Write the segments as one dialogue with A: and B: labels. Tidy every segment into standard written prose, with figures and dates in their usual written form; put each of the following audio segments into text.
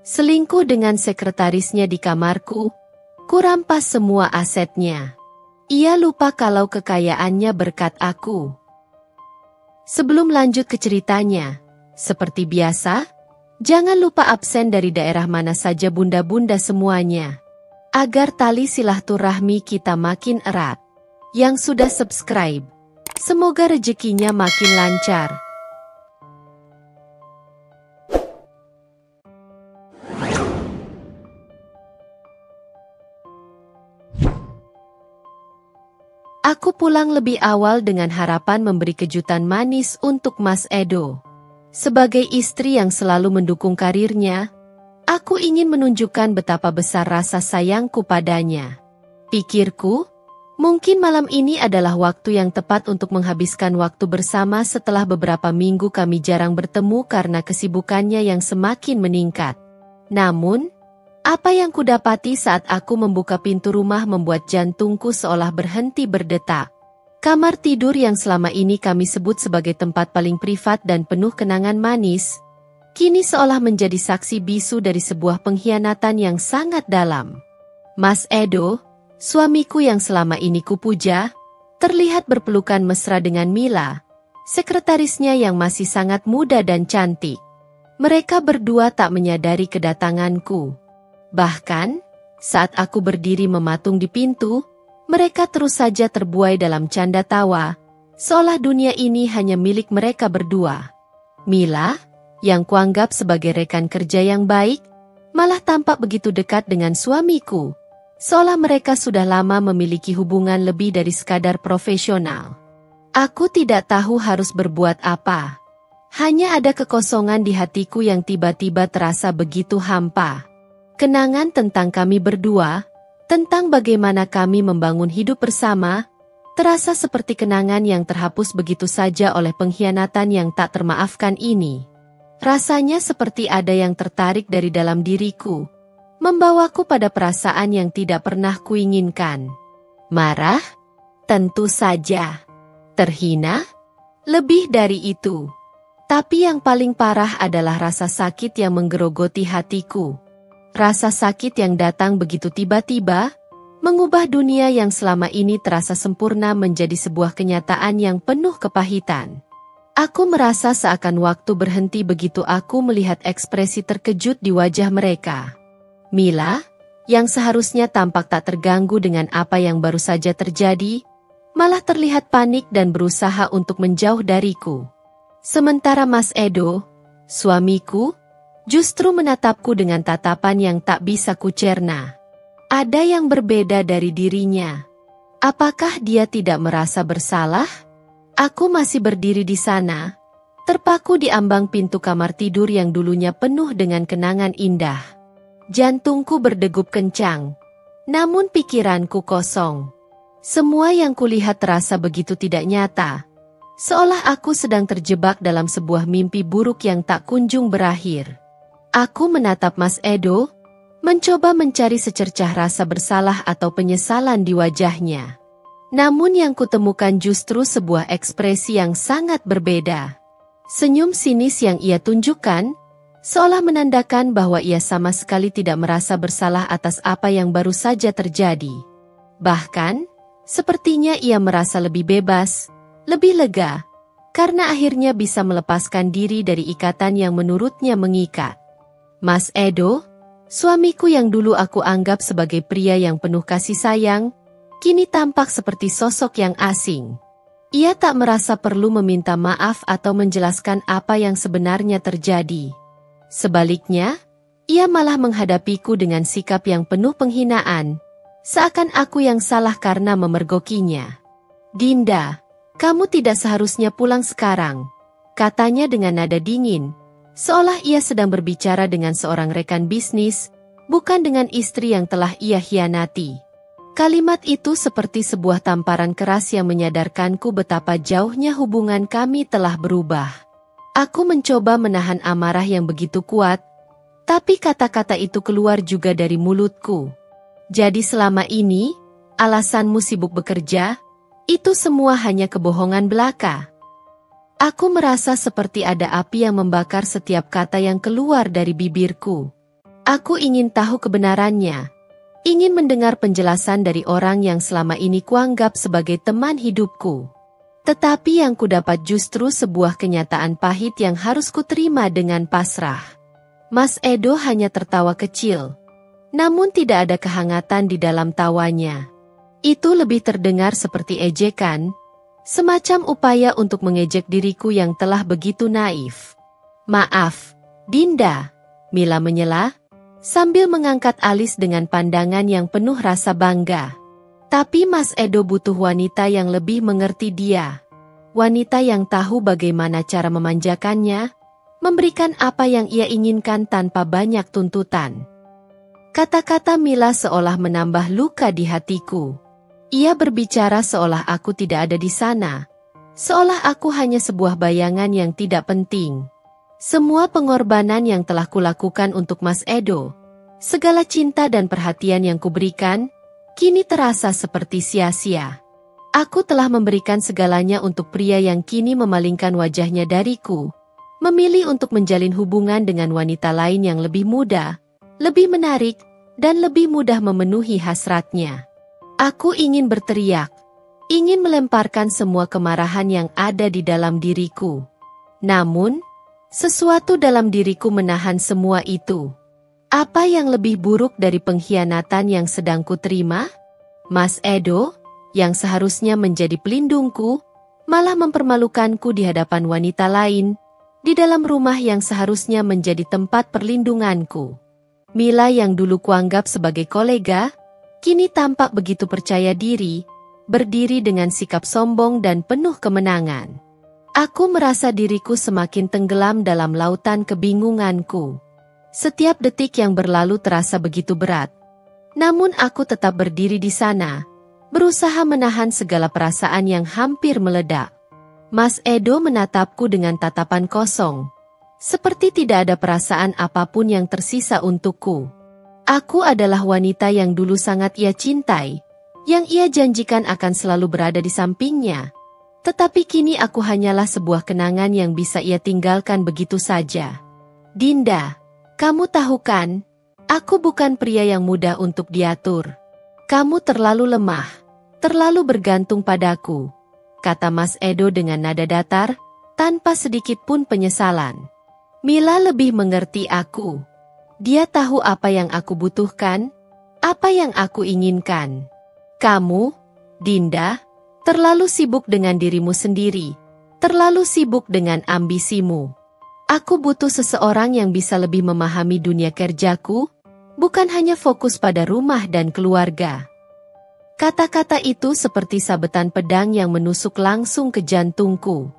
A: selingkuh dengan sekretarisnya di kamarku, kurampas semua asetnya. Ia lupa kalau kekayaannya berkat aku. Sebelum lanjut ke ceritanya, seperti biasa, jangan lupa absen dari daerah mana saja bunda-bunda semuanya, agar tali silaturahmi kita makin erat. Yang sudah subscribe, semoga rezekinya makin lancar. Aku pulang lebih awal dengan harapan memberi kejutan manis untuk Mas Edo. Sebagai istri yang selalu mendukung karirnya, aku ingin menunjukkan betapa besar rasa sayangku padanya. Pikirku, mungkin malam ini adalah waktu yang tepat untuk menghabiskan waktu bersama setelah beberapa minggu kami jarang bertemu karena kesibukannya yang semakin meningkat. Namun, apa yang kudapati saat aku membuka pintu rumah membuat jantungku seolah berhenti berdetak. Kamar tidur yang selama ini kami sebut sebagai tempat paling privat dan penuh kenangan manis, kini seolah menjadi saksi bisu dari sebuah pengkhianatan yang sangat dalam. Mas Edo, suamiku yang selama ini kupuja, terlihat berpelukan mesra dengan Mila, sekretarisnya yang masih sangat muda dan cantik. Mereka berdua tak menyadari kedatanganku. Bahkan, saat aku berdiri mematung di pintu, mereka terus saja terbuai dalam canda tawa, seolah dunia ini hanya milik mereka berdua. Mila, yang kuanggap sebagai rekan kerja yang baik, malah tampak begitu dekat dengan suamiku, seolah mereka sudah lama memiliki hubungan lebih dari sekadar profesional. Aku tidak tahu harus berbuat apa. Hanya ada kekosongan di hatiku yang tiba-tiba terasa begitu hampa. Kenangan tentang kami berdua, tentang bagaimana kami membangun hidup bersama, terasa seperti kenangan yang terhapus begitu saja oleh pengkhianatan yang tak termaafkan ini. Rasanya seperti ada yang tertarik dari dalam diriku, membawaku pada perasaan yang tidak pernah kuinginkan. Marah? Tentu saja. Terhina? Lebih dari itu. Tapi yang paling parah adalah rasa sakit yang menggerogoti hatiku. Rasa sakit yang datang begitu tiba-tiba, mengubah dunia yang selama ini terasa sempurna menjadi sebuah kenyataan yang penuh kepahitan. Aku merasa seakan waktu berhenti begitu aku melihat ekspresi terkejut di wajah mereka. Mila, yang seharusnya tampak tak terganggu dengan apa yang baru saja terjadi, malah terlihat panik dan berusaha untuk menjauh dariku. Sementara Mas Edo, suamiku, justru menatapku dengan tatapan yang tak bisa kucerna. Ada yang berbeda dari dirinya. Apakah dia tidak merasa bersalah? Aku masih berdiri di sana, terpaku di ambang pintu kamar tidur yang dulunya penuh dengan kenangan indah. Jantungku berdegup kencang, namun pikiranku kosong. Semua yang kulihat terasa begitu tidak nyata, seolah aku sedang terjebak dalam sebuah mimpi buruk yang tak kunjung berakhir. Aku menatap Mas Edo, mencoba mencari secercah rasa bersalah atau penyesalan di wajahnya. Namun yang kutemukan justru sebuah ekspresi yang sangat berbeda. Senyum sinis yang ia tunjukkan, seolah menandakan bahwa ia sama sekali tidak merasa bersalah atas apa yang baru saja terjadi. Bahkan, sepertinya ia merasa lebih bebas, lebih lega, karena akhirnya bisa melepaskan diri dari ikatan yang menurutnya mengikat. Mas Edo, suamiku yang dulu aku anggap sebagai pria yang penuh kasih sayang, kini tampak seperti sosok yang asing. Ia tak merasa perlu meminta maaf atau menjelaskan apa yang sebenarnya terjadi. Sebaliknya, ia malah menghadapiku dengan sikap yang penuh penghinaan, seakan aku yang salah karena memergokinya. "Dinda, kamu tidak seharusnya pulang sekarang," katanya dengan nada dingin. Seolah ia sedang berbicara dengan seorang rekan bisnis, bukan dengan istri yang telah ia hianati. Kalimat itu seperti sebuah tamparan keras yang menyadarkanku betapa jauhnya hubungan kami telah berubah. Aku mencoba menahan amarah yang begitu kuat, tapi kata-kata itu keluar juga dari mulutku. "Jadi selama ini, alasanmu sibuk bekerja, itu semua hanya kebohongan belaka." Aku merasa seperti ada api yang membakar setiap kata yang keluar dari bibirku. Aku ingin tahu kebenarannya. Ingin mendengar penjelasan dari orang yang selama ini kuanggap sebagai teman hidupku. Tetapi yang kudapat justru sebuah kenyataan pahit yang harus kuterima dengan pasrah. Mas Edo hanya tertawa kecil. Namun tidak ada kehangatan di dalam tawanya. Itu lebih terdengar seperti ejekan, semacam upaya untuk mengejek diriku yang telah begitu naif. Maaf, Dinda, Mila menyela, sambil mengangkat alis dengan pandangan yang penuh rasa bangga. Tapi Mas Edo butuh wanita yang lebih mengerti dia. Wanita yang tahu bagaimana cara memanjakannya, memberikan apa yang ia inginkan tanpa banyak tuntutan. Kata-kata Mila seolah menambah luka di hatiku. Ia berbicara seolah aku tidak ada di sana. Seolah aku hanya sebuah bayangan yang tidak penting. Semua pengorbanan yang telah kulakukan untuk Mas Edo, segala cinta dan perhatian yang kuberikan, kini terasa seperti sia-sia. Aku telah memberikan segalanya untuk pria yang kini memalingkan wajahnya dariku, memilih untuk menjalin hubungan dengan wanita lain yang lebih muda, lebih menarik, dan lebih mudah memenuhi hasratnya. Aku ingin berteriak, ingin melemparkan semua kemarahan yang ada di dalam diriku. Namun, sesuatu dalam diriku menahan semua itu. Apa yang lebih buruk dari pengkhianatan yang sedang kuterima? Mas Edo, yang seharusnya menjadi pelindungku, malah mempermalukanku di hadapan wanita lain, di dalam rumah yang seharusnya menjadi tempat perlindunganku. Mila yang dulu kuanggap sebagai kolega, kini tampak begitu percaya diri, berdiri dengan sikap sombong dan penuh kemenangan. Aku merasa diriku semakin tenggelam dalam lautan kebingunganku. Setiap detik yang berlalu terasa begitu berat. Namun aku tetap berdiri di sana, berusaha menahan segala perasaan yang hampir meledak. Mas Edo menatapku dengan tatapan kosong, seperti tidak ada perasaan apapun yang tersisa untukku. Aku adalah wanita yang dulu sangat ia cintai, yang ia janjikan akan selalu berada di sampingnya. Tetapi kini aku hanyalah sebuah kenangan yang bisa ia tinggalkan begitu saja. Dinda, kamu tahu kan, aku bukan pria yang mudah untuk diatur. Kamu terlalu lemah, terlalu bergantung padaku, kata Mas Edo dengan nada datar, tanpa sedikit pun penyesalan. Mila lebih mengerti aku. Dia tahu apa yang aku butuhkan, apa yang aku inginkan. Kamu, Dinda, terlalu sibuk dengan dirimu sendiri, terlalu sibuk dengan ambisimu. Aku butuh seseorang yang bisa lebih memahami dunia kerjaku, bukan hanya fokus pada rumah dan keluarga. Kata-kata itu seperti sabetan pedang yang menusuk langsung ke jantungku.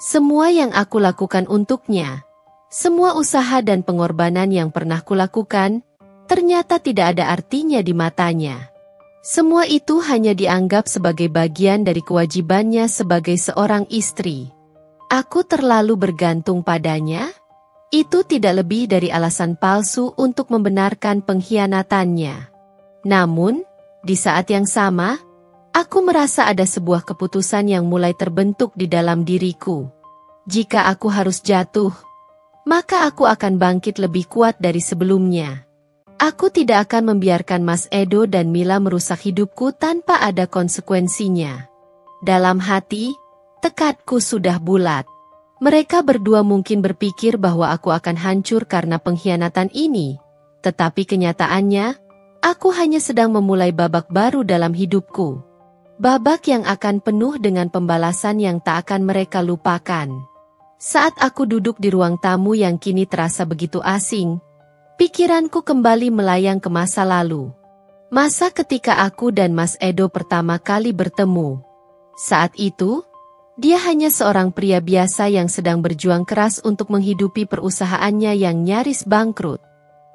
A: Semua yang aku lakukan untuknya, semua usaha dan pengorbanan yang pernah kulakukan, ternyata tidak ada artinya di matanya. Semua itu hanya dianggap sebagai bagian dari kewajibannya sebagai seorang istri. Aku terlalu bergantung padanya? Itu tidak lebih dari alasan palsu untuk membenarkan pengkhianatannya. Namun, di saat yang sama, aku merasa ada sebuah keputusan yang mulai terbentuk di dalam diriku. Jika aku harus jatuh, maka aku akan bangkit lebih kuat dari sebelumnya. Aku tidak akan membiarkan Mas Edo dan Mila merusak hidupku tanpa ada konsekuensinya. Dalam hati, tekadku sudah bulat. Mereka berdua mungkin berpikir bahwa aku akan hancur karena pengkhianatan ini, tetapi kenyataannya, aku hanya sedang memulai babak baru dalam hidupku. Babak yang akan penuh dengan pembalasan yang tak akan mereka lupakan. Saat aku duduk di ruang tamu yang kini terasa begitu asing, pikiranku kembali melayang ke masa lalu. Masa ketika aku dan Mas Edo pertama kali bertemu. Saat itu, dia hanya seorang pria biasa yang sedang berjuang keras untuk menghidupi perusahaannya yang nyaris bangkrut.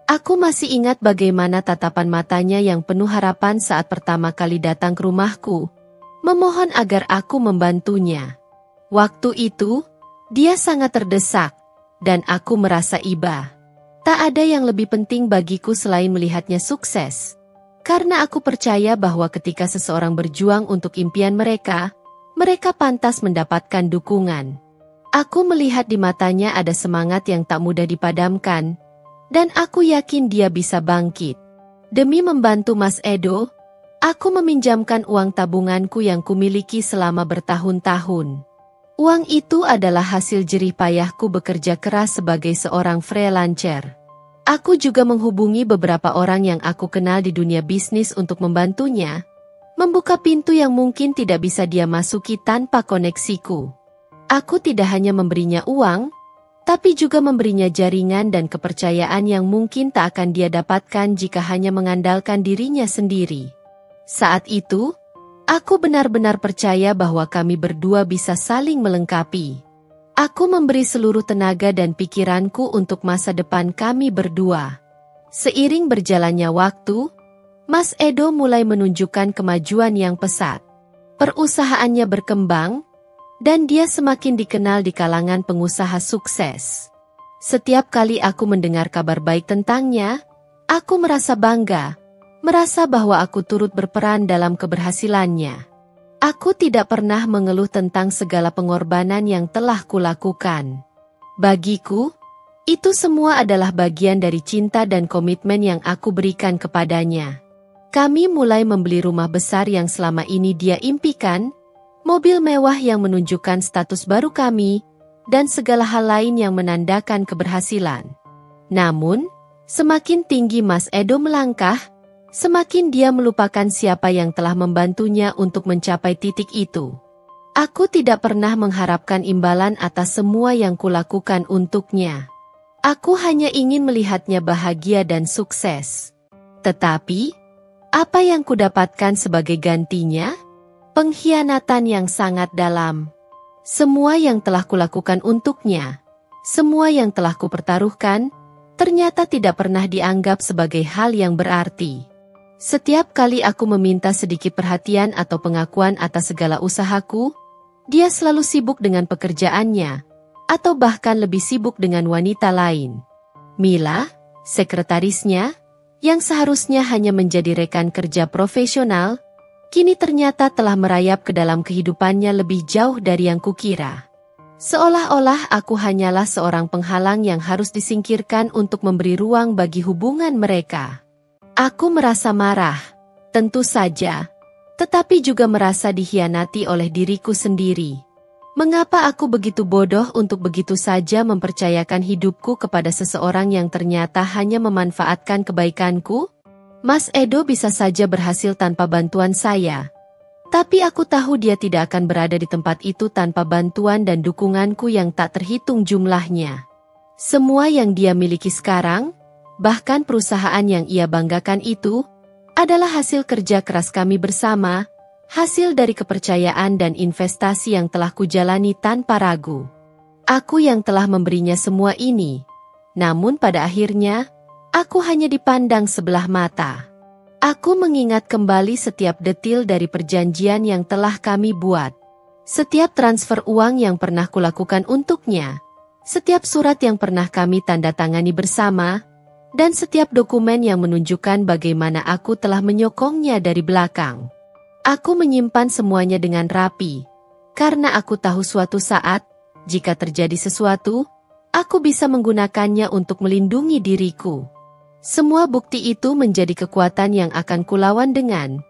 A: Aku masih ingat bagaimana tatapan matanya yang penuh harapan saat pertama kali datang ke rumahku, memohon agar aku membantunya. Waktu itu, dia sangat terdesak, dan aku merasa iba. Tak ada yang lebih penting bagiku selain melihatnya sukses. Karena aku percaya bahwa ketika seseorang berjuang untuk impian mereka, mereka pantas mendapatkan dukungan. Aku melihat di matanya ada semangat yang tak mudah dipadamkan, Dan aku yakin dia bisa bangkit. Demi membantu Mas Edo, aku meminjamkan uang tabunganku yang kumiliki selama bertahun-tahun. Uang itu adalah hasil jerih payahku bekerja keras sebagai seorang freelancer. Aku juga menghubungi beberapa orang yang aku kenal di dunia bisnis untuk membantunya, membuka pintu yang mungkin tidak bisa dia masuki tanpa koneksiku. Aku tidak hanya memberinya uang, tapi juga memberinya jaringan dan kepercayaan yang mungkin tak akan dia dapatkan jika hanya mengandalkan dirinya sendiri. Saat itu, aku benar-benar percaya bahwa kami berdua bisa saling melengkapi. Aku memberi seluruh tenaga dan pikiranku untuk masa depan kami berdua. Seiring berjalannya waktu, Mas Edo mulai menunjukkan kemajuan yang pesat. Perusahaannya berkembang, dan dia semakin dikenal di kalangan pengusaha sukses. Setiap kali aku mendengar kabar baik tentangnya, aku merasa bangga, merasa bahwa aku turut berperan dalam keberhasilannya. Aku tidak pernah mengeluh tentang segala pengorbanan yang telah kulakukan. Bagiku, itu semua adalah bagian dari cinta dan komitmen yang aku berikan kepadanya. Kami mulai membeli rumah besar yang selama ini dia impikan, mobil mewah yang menunjukkan status baru kami, dan segala hal lain yang menandakan keberhasilan. Namun, semakin tinggi Mas Edo melangkah, semakin dia melupakan siapa yang telah membantunya untuk mencapai titik itu. Aku tidak pernah mengharapkan imbalan atas semua yang kulakukan untuknya. Aku hanya ingin melihatnya bahagia dan sukses. Tetapi, apa yang kudapatkan sebagai gantinya? Pengkhianatan yang sangat dalam. Semua yang telah kulakukan untuknya, semua yang telah kupertaruhkan, ternyata tidak pernah dianggap sebagai hal yang berarti. Setiap kali aku meminta sedikit perhatian atau pengakuan atas segala usahaku, dia selalu sibuk dengan pekerjaannya, atau bahkan lebih sibuk dengan wanita lain. Mila, sekretarisnya, yang seharusnya hanya menjadi rekan kerja profesional, kini ternyata telah merayap ke dalam kehidupannya lebih jauh dari yang kukira. Seolah-olah aku hanyalah seorang penghalang yang harus disingkirkan untuk memberi ruang bagi hubungan mereka. Aku merasa marah, tentu saja, tetapi juga merasa dikhianati oleh diriku sendiri. Mengapa aku begitu bodoh untuk begitu saja mempercayakan hidupku kepada seseorang yang ternyata hanya memanfaatkan kebaikanku? Mas Edo bisa saja berhasil tanpa bantuan saya. Tapi aku tahu dia tidak akan berada di tempat itu tanpa bantuan dan dukunganku yang tak terhitung jumlahnya. Semua yang dia miliki sekarang, bahkan perusahaan yang ia banggakan itu, adalah hasil kerja keras kami bersama, hasil dari kepercayaan dan investasi yang telah kujalani tanpa ragu. Aku yang telah memberinya semua ini, namun pada akhirnya, aku hanya dipandang sebelah mata. Aku mengingat kembali setiap detil dari perjanjian yang telah kami buat. Setiap transfer uang yang pernah kulakukan untuknya. Setiap surat yang pernah kami tanda tangani bersama. Dan setiap dokumen yang menunjukkan bagaimana aku telah menyokongnya dari belakang. Aku menyimpan semuanya dengan rapi. Karena aku tahu suatu saat, jika terjadi sesuatu, aku bisa menggunakannya untuk melindungi diriku. Semua bukti itu menjadi kekuatan yang akan kulawan dengan.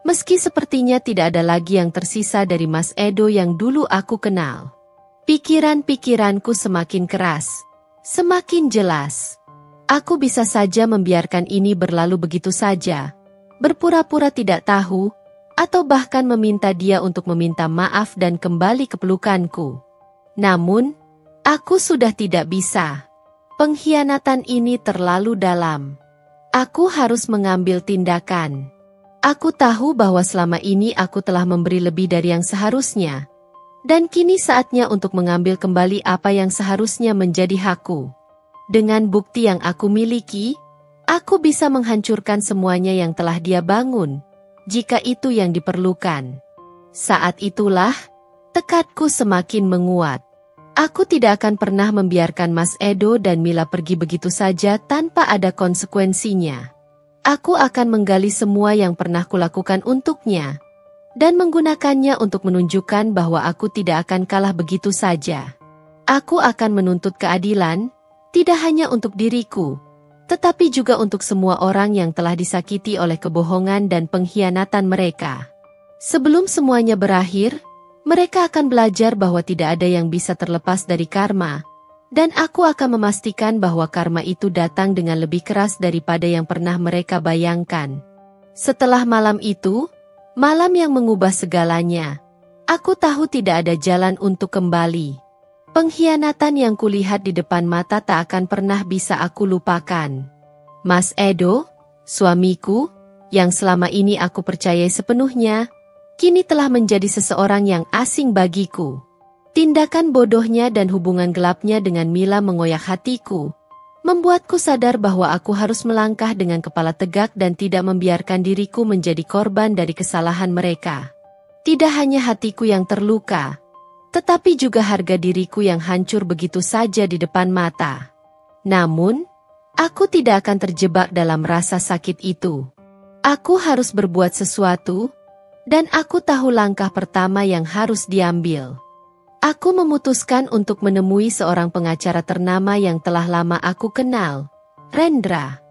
A: Meski sepertinya tidak ada lagi yang tersisa dari Mas Edo yang dulu aku kenal. Pikiran-pikiranku semakin keras, semakin jelas. Aku bisa saja membiarkan ini berlalu begitu saja, berpura-pura tidak tahu, atau bahkan meminta dia untuk meminta maaf dan kembali ke pelukanku. Namun, aku sudah tidak bisa. Pengkhianatan ini terlalu dalam. Aku harus mengambil tindakan. Aku tahu bahwa selama ini aku telah memberi lebih dari yang seharusnya. Dan kini saatnya untuk mengambil kembali apa yang seharusnya menjadi hakku. Dengan bukti yang aku miliki, aku bisa menghancurkan semuanya yang telah dia bangun, jika itu yang diperlukan. Saat itulah, tekadku semakin menguat. Aku tidak akan pernah membiarkan Mas Edo dan Mila pergi begitu saja tanpa ada konsekuensinya. Aku akan menggali semua yang pernah kulakukan untuknya, dan menggunakannya untuk menunjukkan bahwa aku tidak akan kalah begitu saja. Aku akan menuntut keadilan, tidak hanya untuk diriku, tetapi juga untuk semua orang yang telah disakiti oleh kebohongan dan pengkhianatan mereka. Sebelum semuanya berakhir, mereka akan belajar bahwa tidak ada yang bisa terlepas dari karma, dan aku akan memastikan bahwa karma itu datang dengan lebih keras daripada yang pernah mereka bayangkan. Setelah malam itu, malam yang mengubah segalanya, aku tahu tidak ada jalan untuk kembali. Pengkhianatan yang kulihat di depan mata tak akan pernah bisa aku lupakan. Mas Edo, suamiku, yang selama ini aku percayai sepenuhnya, kini telah menjadi seseorang yang asing bagiku. Tindakan bodohnya dan hubungan gelapnya dengan Mila mengoyak hatiku, membuatku sadar bahwa aku harus melangkah dengan kepala tegak dan tidak membiarkan diriku menjadi korban dari kesalahan mereka. Tidak hanya hatiku yang terluka, tetapi juga harga diriku yang hancur begitu saja di depan mata. Namun, aku tidak akan terjebak dalam rasa sakit itu. Aku harus berbuat sesuatu, dan aku tahu langkah pertama yang harus diambil. Aku memutuskan untuk menemui seorang pengacara ternama yang telah lama aku kenal, Rendra.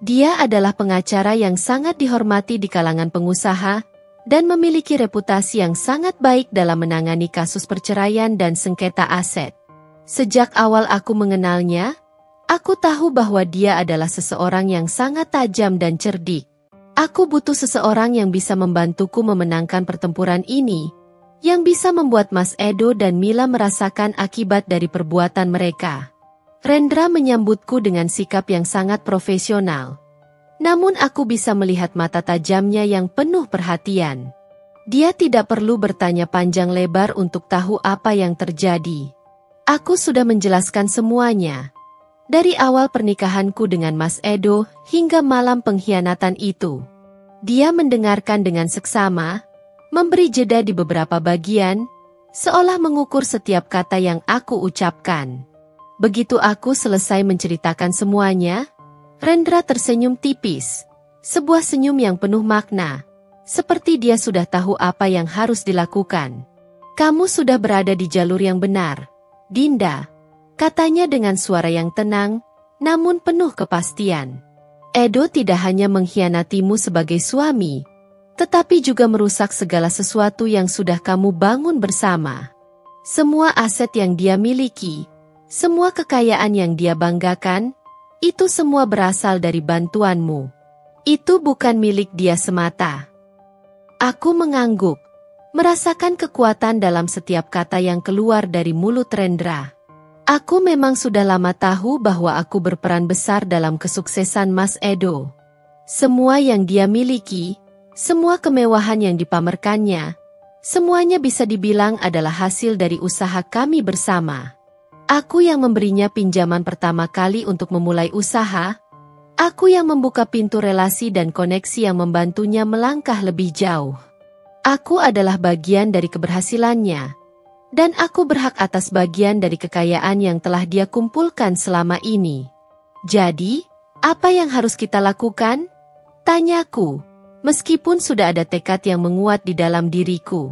A: Dia adalah pengacara yang sangat dihormati di kalangan pengusaha, dan memiliki reputasi yang sangat baik dalam menangani kasus perceraian dan sengketa aset. Sejak awal aku mengenalnya, aku tahu bahwa dia adalah seseorang yang sangat tajam dan cerdik. Aku butuh seseorang yang bisa membantuku memenangkan pertempuran ini, yang bisa membuat Mas Edo dan Mila merasakan akibat dari perbuatan mereka. Rendra menyambutku dengan sikap yang sangat profesional. Namun aku bisa melihat mata tajamnya yang penuh perhatian. Dia tidak perlu bertanya panjang lebar untuk tahu apa yang terjadi. Aku sudah menjelaskan semuanya. Dari awal pernikahanku dengan Mas Edo hingga malam pengkhianatan itu. Dia mendengarkan dengan seksama, memberi jeda di beberapa bagian, seolah mengukur setiap kata yang aku ucapkan. Begitu aku selesai menceritakan semuanya, Rendra tersenyum tipis, sebuah senyum yang penuh makna, seperti dia sudah tahu apa yang harus dilakukan. Kamu sudah berada di jalur yang benar, Dinda, katanya dengan suara yang tenang, namun penuh kepastian. Edo tidak hanya mengkhianatimu sebagai suami, tetapi juga merusak segala sesuatu yang sudah kamu bangun bersama. Semua aset yang dia miliki, semua kekayaan yang dia banggakan, itu semua berasal dari bantuanmu. Itu bukan milik dia semata. Aku mengangguk, merasakan kekuatan dalam setiap kata yang keluar dari mulut Rendra. Aku memang sudah lama tahu bahwa aku berperan besar dalam kesuksesan Mas Edo. Semua yang dia miliki, semua kemewahan yang dipamerkannya, semuanya bisa dibilang adalah hasil dari usaha kami bersama. Aku yang memberinya pinjaman pertama kali untuk memulai usaha, aku yang membuka pintu relasi dan koneksi yang membantunya melangkah lebih jauh. Aku adalah bagian dari keberhasilannya. Dan aku berhak atas bagian dari kekayaan yang telah dia kumpulkan selama ini. Jadi, apa yang harus kita lakukan? Tanyaku, meskipun sudah ada tekad yang menguat di dalam diriku.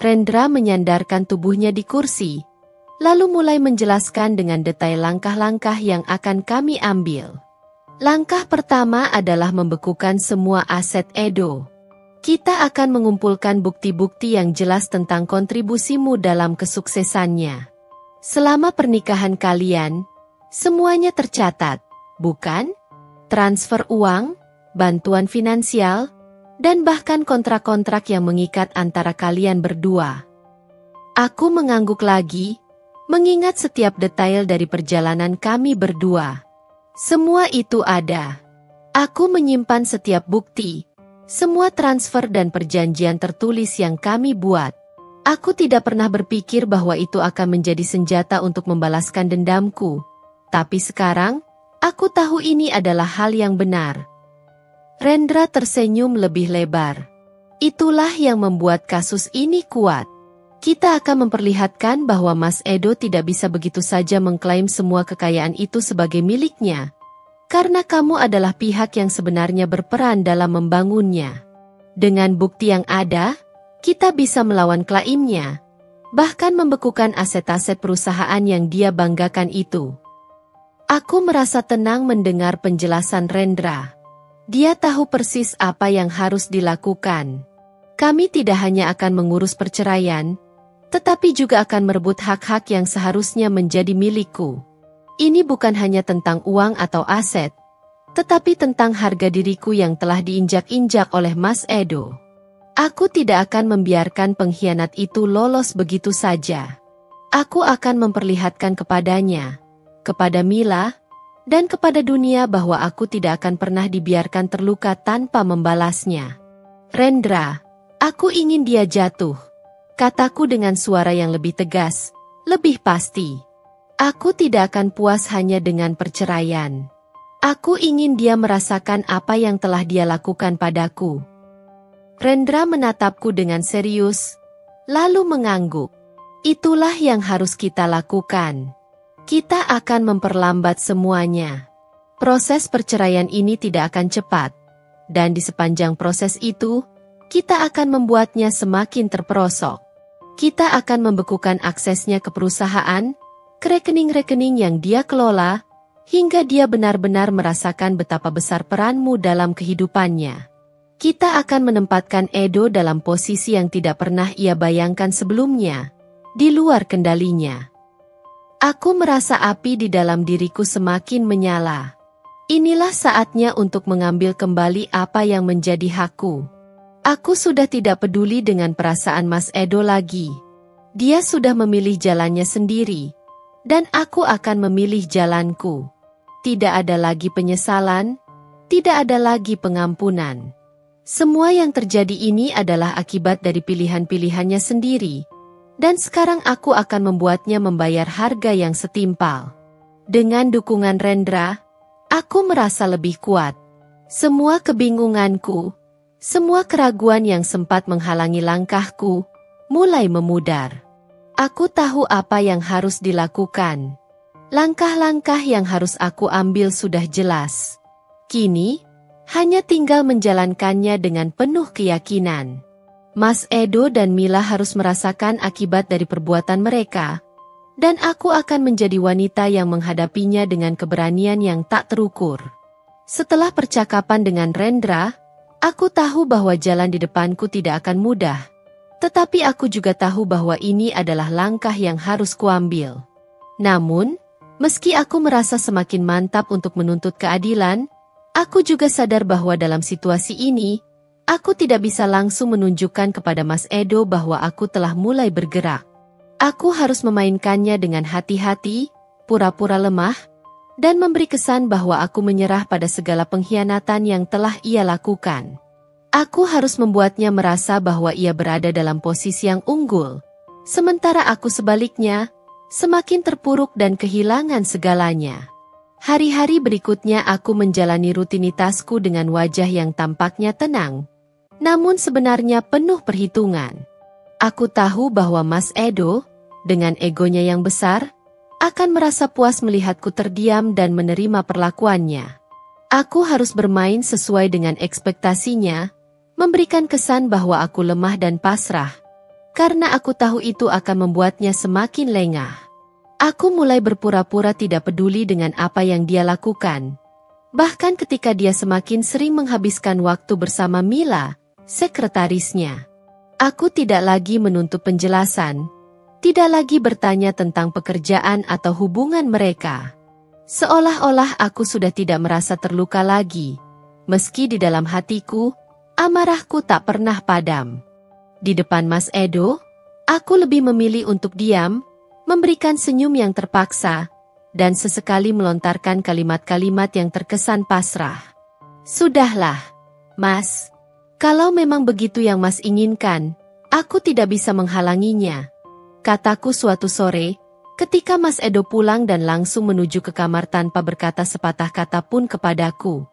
A: Rendra menyandarkan tubuhnya di kursi, lalu mulai menjelaskan dengan detail langkah-langkah yang akan kami ambil. Langkah pertama adalah membekukan semua aset Edo. Kita akan mengumpulkan bukti-bukti yang jelas tentang kontribusimu dalam kesuksesannya. Selama pernikahan kalian, semuanya tercatat, bukan? Transfer uang, bantuan finansial, dan bahkan kontrak-kontrak yang mengikat antara kalian berdua. Aku mengangguk lagi, mengingat setiap detail dari perjalanan kami berdua. Semua itu ada. Aku menyimpan setiap bukti. Semua transfer dan perjanjian tertulis yang kami buat. Aku tidak pernah berpikir bahwa itu akan menjadi senjata untuk membalaskan dendamku. Tapi sekarang, aku tahu ini adalah hal yang benar. Rendra tersenyum lebih lebar. Itulah yang membuat kasus ini kuat. Kita akan memperlihatkan bahwa Mas Edo tidak bisa begitu saja mengklaim semua kekayaan itu sebagai miliknya. Karena kamu adalah pihak yang sebenarnya berperan dalam membangunnya. Dengan bukti yang ada, kita bisa melawan klaimnya, bahkan membekukan aset-aset perusahaan yang dia banggakan itu. Aku merasa tenang mendengar penjelasan Rendra. Dia tahu persis apa yang harus dilakukan. Kami tidak hanya akan mengurus perceraian, tetapi juga akan merebut hak-hak yang seharusnya menjadi milikku. Ini bukan hanya tentang uang atau aset, tetapi tentang harga diriku yang telah diinjak-injak oleh Mas Edo. Aku tidak akan membiarkan pengkhianat itu lolos begitu saja. Aku akan memperlihatkan kepadanya, kepada Mila, dan kepada dunia bahwa aku tidak akan pernah dibiarkan terluka tanpa membalasnya. Rendra, aku ingin dia jatuh, kataku dengan suara yang lebih tegas, lebih pasti. Aku tidak akan puas hanya dengan perceraian. Aku ingin dia merasakan apa yang telah dia lakukan padaku. Rendra menatapku dengan serius, lalu mengangguk. Itulah yang harus kita lakukan. Kita akan memperlambat semuanya. Proses perceraian ini tidak akan cepat, dan di sepanjang proses itu, kita akan membuatnya semakin terperosok. Kita akan membekukan aksesnya ke perusahaan, ke rekening-rekening yang dia kelola, hingga dia benar-benar merasakan betapa besar peranmu dalam kehidupannya. Kita akan menempatkan Edo dalam posisi yang tidak pernah ia bayangkan sebelumnya, di luar kendalinya. Aku merasa api di dalam diriku semakin menyala. Inilah saatnya untuk mengambil kembali apa yang menjadi hakku. Aku sudah tidak peduli dengan perasaan Mas Edo lagi. Dia sudah memilih jalannya sendiri, dan aku akan memilih jalanku. Tidak ada lagi penyesalan, tidak ada lagi pengampunan. Semua yang terjadi ini adalah akibat dari pilihan-pilihannya sendiri, dan sekarang aku akan membuatnya membayar harga yang setimpal. Dengan dukungan Rendra, aku merasa lebih kuat. Semua kebingunganku, semua keraguan yang sempat menghalangi langkahku, mulai memudar. Aku tahu apa yang harus dilakukan. Langkah-langkah yang harus aku ambil sudah jelas. Kini, hanya tinggal menjalankannya dengan penuh keyakinan. Mas Edo dan Mila harus merasakan akibat dari perbuatan mereka, dan aku akan menjadi wanita yang menghadapinya dengan keberanian yang tak terukur. Setelah percakapan dengan Rendra, aku tahu bahwa jalan di depanku tidak akan mudah, tetapi aku juga tahu bahwa ini adalah langkah yang harus kuambil. Namun, meski aku merasa semakin mantap untuk menuntut keadilan, aku juga sadar bahwa dalam situasi ini, aku tidak bisa langsung menunjukkan kepada Mas Edo bahwa aku telah mulai bergerak. Aku harus memainkannya dengan hati-hati, pura-pura lemah, dan memberi kesan bahwa aku menyerah pada segala pengkhianatan yang telah ia lakukan. Aku harus membuatnya merasa bahwa ia berada dalam posisi yang unggul, sementara aku sebaliknya, semakin terpuruk dan kehilangan segalanya. Hari-hari berikutnya aku menjalani rutinitasku dengan wajah yang tampaknya tenang, namun sebenarnya penuh perhitungan. Aku tahu bahwa Mas Edo, dengan egonya yang besar, akan merasa puas melihatku terdiam dan menerima perlakuannya. Aku harus bermain sesuai dengan ekspektasinya, memberikan kesan bahwa aku lemah dan pasrah, karena aku tahu itu akan membuatnya semakin lengah. Aku mulai berpura-pura tidak peduli dengan apa yang dia lakukan. Bahkan ketika dia semakin sering menghabiskan waktu bersama Mila, sekretarisnya. Aku tidak lagi menuntut penjelasan, tidak lagi bertanya tentang pekerjaan atau hubungan mereka. Seolah-olah aku sudah tidak merasa terluka lagi, meski di dalam hatiku, amarahku tak pernah padam. Di depan Mas Edo, aku lebih memilih untuk diam, memberikan senyum yang terpaksa, dan sesekali melontarkan kalimat-kalimat yang terkesan pasrah. Sudahlah, Mas. Kalau memang begitu yang Mas inginkan, aku tidak bisa menghalanginya, kataku suatu sore, ketika Mas Edo pulang dan langsung menuju ke kamar tanpa berkata sepatah kata pun kepadaku.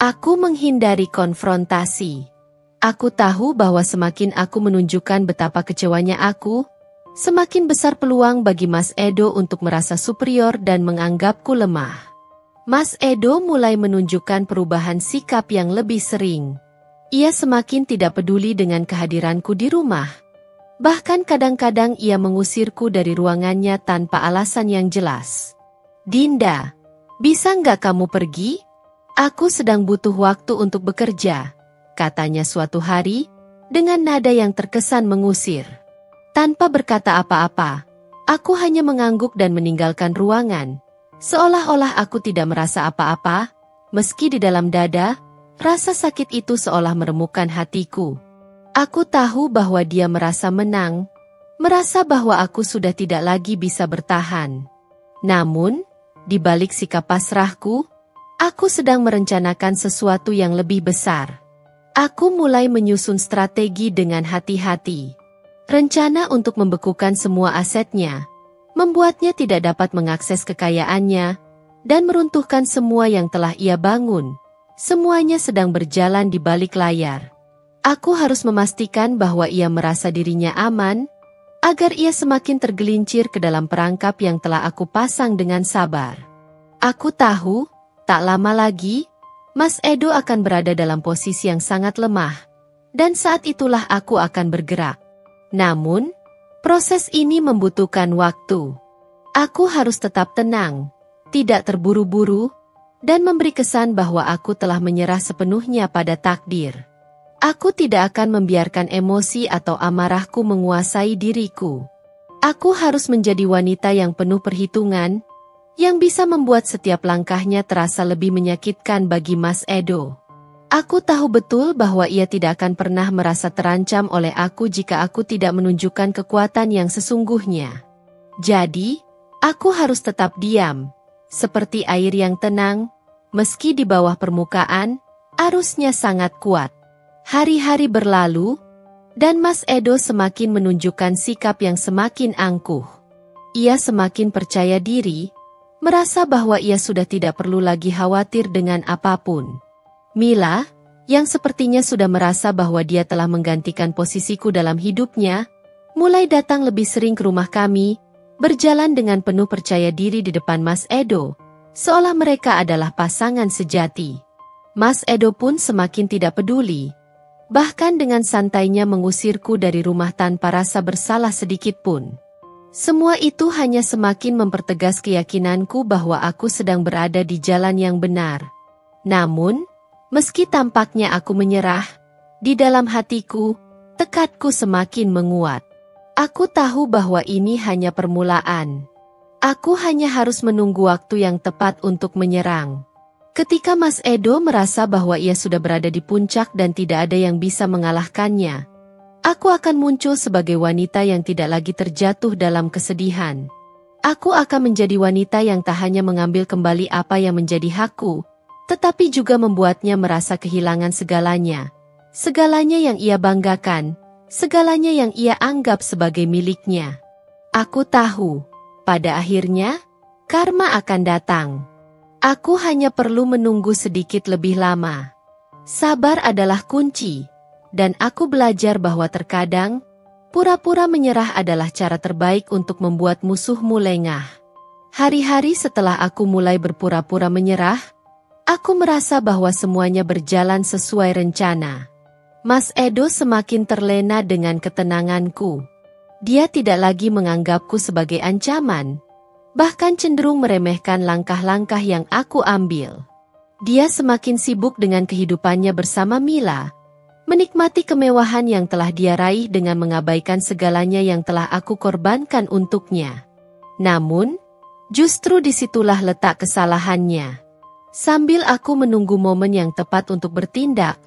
A: Aku menghindari konfrontasi. Aku tahu bahwa semakin aku menunjukkan betapa kecewanya aku, semakin besar peluang bagi Mas Edo untuk merasa superior dan menganggapku lemah. Mas Edo mulai menunjukkan perubahan sikap yang lebih sering. Ia semakin tidak peduli dengan kehadiranku di rumah. Bahkan kadang-kadang ia mengusirku dari ruangannya tanpa alasan yang jelas. Dinda, Bisa nggak kamu pergi? Aku sedang butuh waktu untuk bekerja, katanya suatu hari, dengan nada yang terkesan mengusir. Tanpa berkata apa-apa, aku hanya mengangguk dan meninggalkan ruangan. Seolah-olah aku tidak merasa apa-apa, meski di dalam dada, rasa sakit itu seolah meremukkan hatiku. Aku tahu bahwa dia merasa menang, merasa bahwa aku sudah tidak lagi bisa bertahan. Namun, di balik sikap pasrahku, aku sedang merencanakan sesuatu yang lebih besar. Aku mulai menyusun strategi dengan hati-hati. Rencana untuk membekukan semua asetnya, membuatnya tidak dapat mengakses kekayaannya, dan meruntuhkan semua yang telah ia bangun. Semuanya sedang berjalan di balik layar. Aku harus memastikan bahwa ia merasa dirinya aman, agar ia semakin tergelincir ke dalam perangkap yang telah aku pasang dengan sabar. Aku tahu, tak lama lagi, Mas Edo akan berada dalam posisi yang sangat lemah, dan saat itulah aku akan bergerak. Namun, proses ini membutuhkan waktu. Aku harus tetap tenang, tidak terburu-buru, dan memberi kesan bahwa aku telah menyerah sepenuhnya pada takdir. Aku tidak akan membiarkan emosi atau amarahku menguasai diriku. Aku harus menjadi wanita yang penuh perhitungan, yang bisa membuat setiap langkahnya terasa lebih menyakitkan bagi Mas Edo. Aku tahu betul bahwa ia tidak akan pernah merasa terancam oleh aku jika aku tidak menunjukkan kekuatan yang sesungguhnya. Jadi, aku harus tetap diam, seperti air yang tenang, meski di bawah permukaan, arusnya sangat kuat. Hari-hari berlalu, dan Mas Edo semakin menunjukkan sikap yang semakin angkuh. Ia semakin percaya diri, merasa bahwa ia sudah tidak perlu lagi khawatir dengan apapun. Mila, yang sepertinya sudah merasa bahwa dia telah menggantikan posisiku dalam hidupnya, mulai datang lebih sering ke rumah kami, berjalan dengan penuh percaya diri di depan Mas Edo, seolah mereka adalah pasangan sejati. Mas Edo pun semakin tidak peduli, bahkan dengan santainya mengusirku dari rumah tanpa rasa bersalah sedikit pun. Semua itu hanya semakin mempertegas keyakinanku bahwa aku sedang berada di jalan yang benar. Namun, meski tampaknya aku menyerah, di dalam hatiku, tekadku semakin menguat. Aku tahu bahwa ini hanya permulaan. Aku hanya harus menunggu waktu yang tepat untuk menyerang. Ketika Mas Edo merasa bahwa ia sudah berada di puncak dan tidak ada yang bisa mengalahkannya, aku akan muncul sebagai wanita yang tidak lagi terjatuh dalam kesedihan. Aku akan menjadi wanita yang tak hanya mengambil kembali apa yang menjadi hakku, tetapi juga membuatnya merasa kehilangan segalanya. Segalanya yang ia banggakan, segalanya yang ia anggap sebagai miliknya. Aku tahu, pada akhirnya, karma akan datang. Aku hanya perlu menunggu sedikit lebih lama. Sabar adalah kunci, dan aku belajar bahwa terkadang, pura-pura menyerah adalah cara terbaik untuk membuat musuhmu lengah. Hari-hari setelah aku mulai berpura-pura menyerah, aku merasa bahwa semuanya berjalan sesuai rencana. Mas Edo semakin terlena dengan ketenanganku. Dia tidak lagi menganggapku sebagai ancaman, bahkan cenderung meremehkan langkah-langkah yang aku ambil. Dia semakin sibuk dengan kehidupannya bersama Mila, menikmati kemewahan yang telah dia raih dengan mengabaikan segalanya yang telah aku korbankan untuknya. Namun, justru disitulah letak kesalahannya. Sambil aku menunggu momen yang tepat untuk bertindak,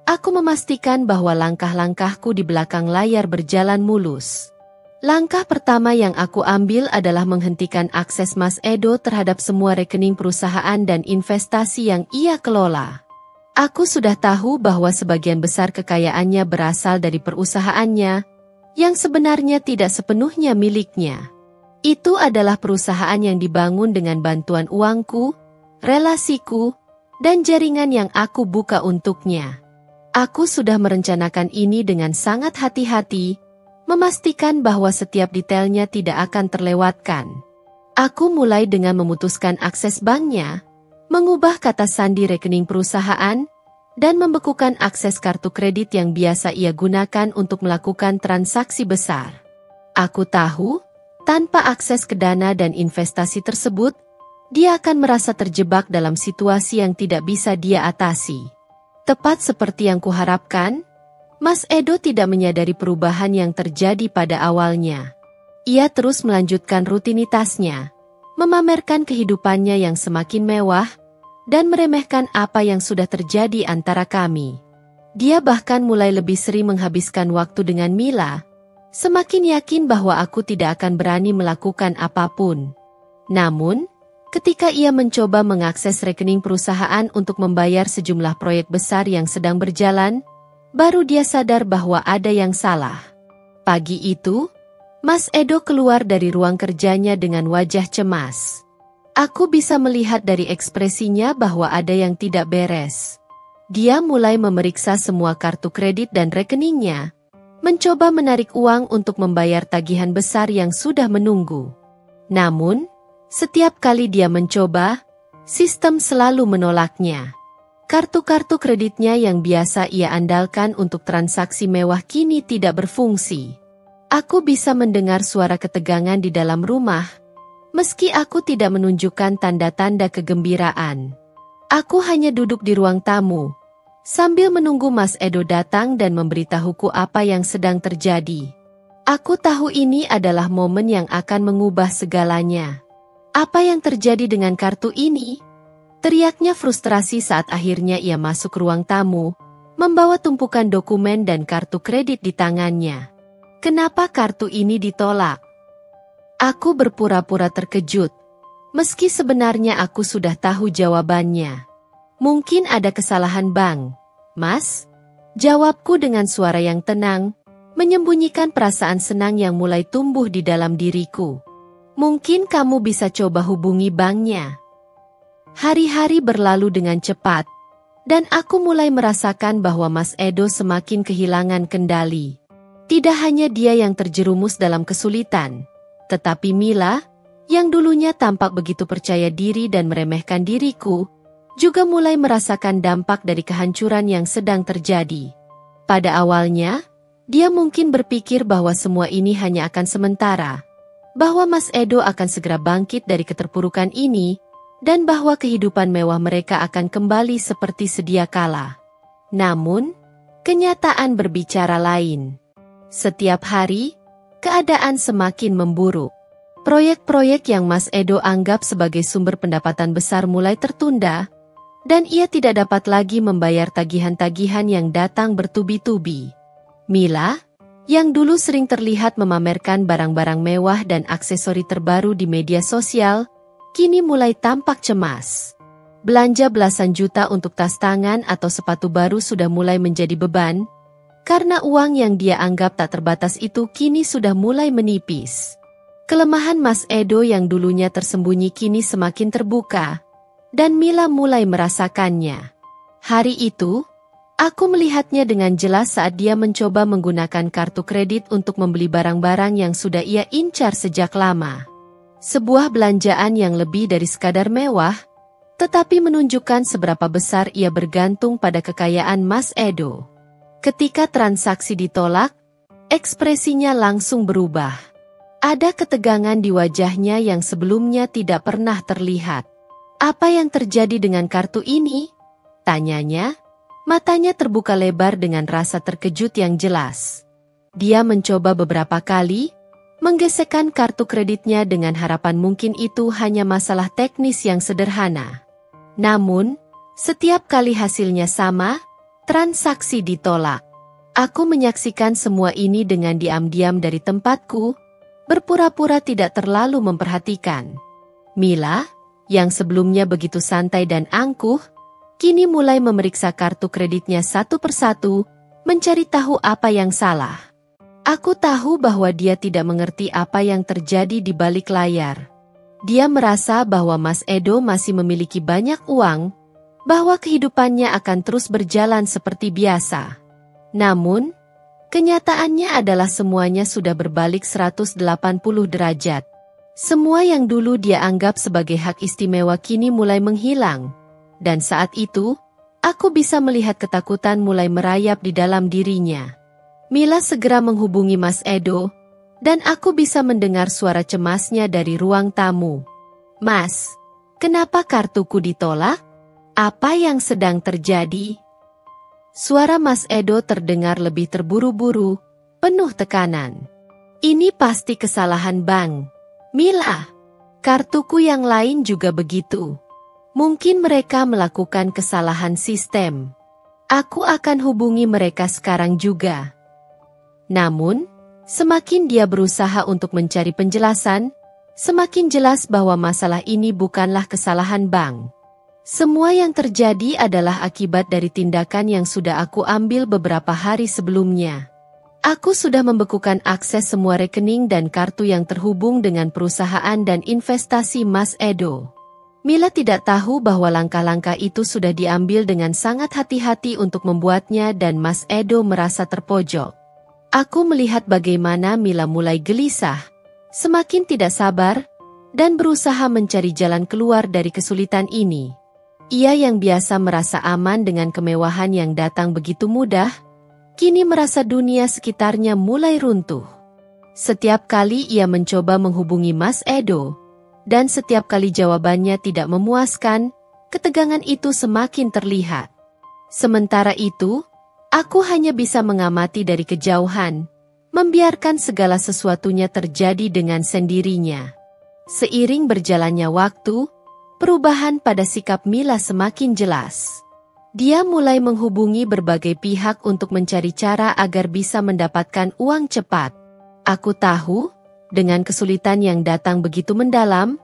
A: aku memastikan bahwa langkah-langkahku di belakang layar berjalan mulus. Langkah pertama yang aku ambil adalah menghentikan akses Mas Edo terhadap semua rekening perusahaan dan investasi yang ia kelola. Aku sudah tahu bahwa sebagian besar kekayaannya berasal dari perusahaannya, yang sebenarnya tidak sepenuhnya miliknya. Itu adalah perusahaan yang dibangun dengan bantuan uangku, relasiku, dan jaringan yang aku buka untuknya. Aku sudah merencanakan ini dengan sangat hati-hati, memastikan bahwa setiap detailnya tidak akan terlewatkan. Aku mulai dengan memutuskan akses banknya, mengubah kata sandi rekening perusahaan, dan membekukan akses kartu kredit yang biasa ia gunakan untuk melakukan transaksi besar. Aku tahu, tanpa akses ke dana dan investasi tersebut, dia akan merasa terjebak dalam situasi yang tidak bisa dia atasi. Tepat seperti yang kuharapkan, Mas Edo tidak menyadari perubahan yang terjadi pada awalnya. Ia terus melanjutkan rutinitasnya, memamerkan kehidupannya yang semakin mewah, dan meremehkan apa yang sudah terjadi antara kami. Dia bahkan mulai lebih sering menghabiskan waktu dengan Mila, semakin yakin bahwa aku tidak akan berani melakukan apapun. Namun, ketika ia mencoba mengakses rekening perusahaan untuk membayar sejumlah proyek besar yang sedang berjalan, baru dia sadar bahwa ada yang salah. Pagi itu, Mas Edo keluar dari ruang kerjanya dengan wajah cemas. Aku bisa melihat dari ekspresinya bahwa ada yang tidak beres. Dia mulai memeriksa semua kartu kredit dan rekeningnya, mencoba menarik uang untuk membayar tagihan besar yang sudah menunggu. Namun, setiap kali dia mencoba, sistem selalu menolaknya. Kartu-kartu kreditnya yang biasa ia andalkan untuk transaksi mewah kini tidak berfungsi. Aku bisa mendengar suara ketegangan di dalam rumah, meski aku tidak menunjukkan tanda-tanda kegembiraan. Aku hanya duduk di ruang tamu, sambil menunggu Mas Edo datang dan memberitahuku apa yang sedang terjadi. Aku tahu ini adalah momen yang akan mengubah segalanya. Apa yang terjadi dengan kartu ini? Teriaknya frustrasi saat akhirnya ia masuk ruang tamu, membawa tumpukan dokumen dan kartu kredit di tangannya. Kenapa kartu ini ditolak? Aku berpura-pura terkejut, meski sebenarnya aku sudah tahu jawabannya. Mungkin ada kesalahan bank, Mas? Jawabku dengan suara yang tenang, menyembunyikan perasaan senang yang mulai tumbuh di dalam diriku. Mungkin kamu bisa coba hubungi banknya. Hari-hari berlalu dengan cepat, dan aku mulai merasakan bahwa Mas Edo semakin kehilangan kendali. Tidak hanya dia yang terjerumus dalam kesulitan, tetapi Mila, yang dulunya tampak begitu percaya diri dan meremehkan diriku, juga mulai merasakan dampak dari kehancuran yang sedang terjadi. Pada awalnya, dia mungkin berpikir bahwa semua ini hanya akan sementara, bahwa Mas Edo akan segera bangkit dari keterpurukan ini, dan bahwa kehidupan mewah mereka akan kembali seperti sedia kala. Namun, kenyataan berbicara lain. Setiap hari, keadaan semakin memburuk. Proyek-proyek yang Mas Edo anggap sebagai sumber pendapatan besar mulai tertunda, dan ia tidak dapat lagi membayar tagihan-tagihan yang datang bertubi-tubi. Mila, yang dulu sering terlihat memamerkan barang-barang mewah dan aksesori terbaru di media sosial, kini mulai tampak cemas. Belanja belasan juta untuk tas tangan atau sepatu baru sudah mulai menjadi beban, karena uang yang dia anggap tak terbatas itu kini sudah mulai menipis. Kelemahan Mas Edo yang dulunya tersembunyi kini semakin terbuka, dan Mila mulai merasakannya. Hari itu, aku melihatnya dengan jelas saat dia mencoba menggunakan kartu kredit untuk membeli barang-barang yang sudah ia incar sejak lama. Sebuah belanjaan yang lebih dari sekadar mewah, tetapi menunjukkan seberapa besar ia bergantung pada kekayaan Mas Edo. Ketika transaksi ditolak, ekspresinya langsung berubah. Ada ketegangan di wajahnya yang sebelumnya tidak pernah terlihat. Apa yang terjadi dengan kartu ini? Tanyanya, matanya terbuka lebar dengan rasa terkejut yang jelas. Dia mencoba beberapa kali, menggesekkan kartu kreditnya dengan harapan mungkin itu hanya masalah teknis yang sederhana. Namun, setiap kali hasilnya sama, transaksi ditolak. Aku menyaksikan semua ini dengan diam-diam dari tempatku, berpura-pura tidak terlalu memperhatikan. Mila, yang sebelumnya begitu santai dan angkuh, kini mulai memeriksa kartu kreditnya satu persatu, mencari tahu apa yang salah. Aku tahu bahwa dia tidak mengerti apa yang terjadi di balik layar. Dia merasa bahwa Mas Edo masih memiliki banyak uang, bahwa kehidupannya akan terus berjalan seperti biasa. Namun, kenyataannya adalah semuanya sudah berbalik 180 derajat. Semua yang dulu dia anggap sebagai hak istimewa kini mulai menghilang. Dan saat itu, aku bisa melihat ketakutan mulai merayap di dalam dirinya. Mila segera menghubungi Mas Edo, dan aku bisa mendengar suara cemasnya dari ruang tamu. Mas, Kenapa kartuku ditolak? Apa yang sedang terjadi? Suara Mas Edo terdengar lebih terburu-buru, penuh tekanan. Ini pasti kesalahan Bang Mila. Kartuku yang lain juga begitu. Mungkin mereka melakukan kesalahan sistem. Aku akan hubungi mereka sekarang juga. Namun, semakin dia berusaha untuk mencari penjelasan, semakin jelas bahwa masalah ini bukanlah kesalahan Bang. Semua yang terjadi adalah akibat dari tindakan yang sudah aku ambil beberapa hari sebelumnya. Aku sudah membekukan akses semua rekening dan kartu yang terhubung dengan perusahaan dan investasi Mas Edo. Mila tidak tahu bahwa langkah-langkah itu sudah diambil dengan sangat hati-hati untuk membuatnya dan Mas Edo merasa terpojok. Aku melihat bagaimana Mila mulai gelisah, semakin tidak sabar, dan berusaha mencari jalan keluar dari kesulitan ini. Ia yang biasa merasa aman dengan kemewahan yang datang begitu mudah, kini merasa dunia sekitarnya mulai runtuh. Setiap kali ia mencoba menghubungi Mas Edo, dan setiap kali jawabannya tidak memuaskan, ketegangan itu semakin terlihat. Sementara itu, aku hanya bisa mengamati dari kejauhan, membiarkan segala sesuatunya terjadi dengan sendirinya. Seiring berjalannya waktu, perubahan pada sikap Mila semakin jelas. Dia mulai menghubungi berbagai pihak untuk mencari cara agar bisa mendapatkan uang cepat. Aku tahu, dengan kesulitan yang datang begitu mendalam,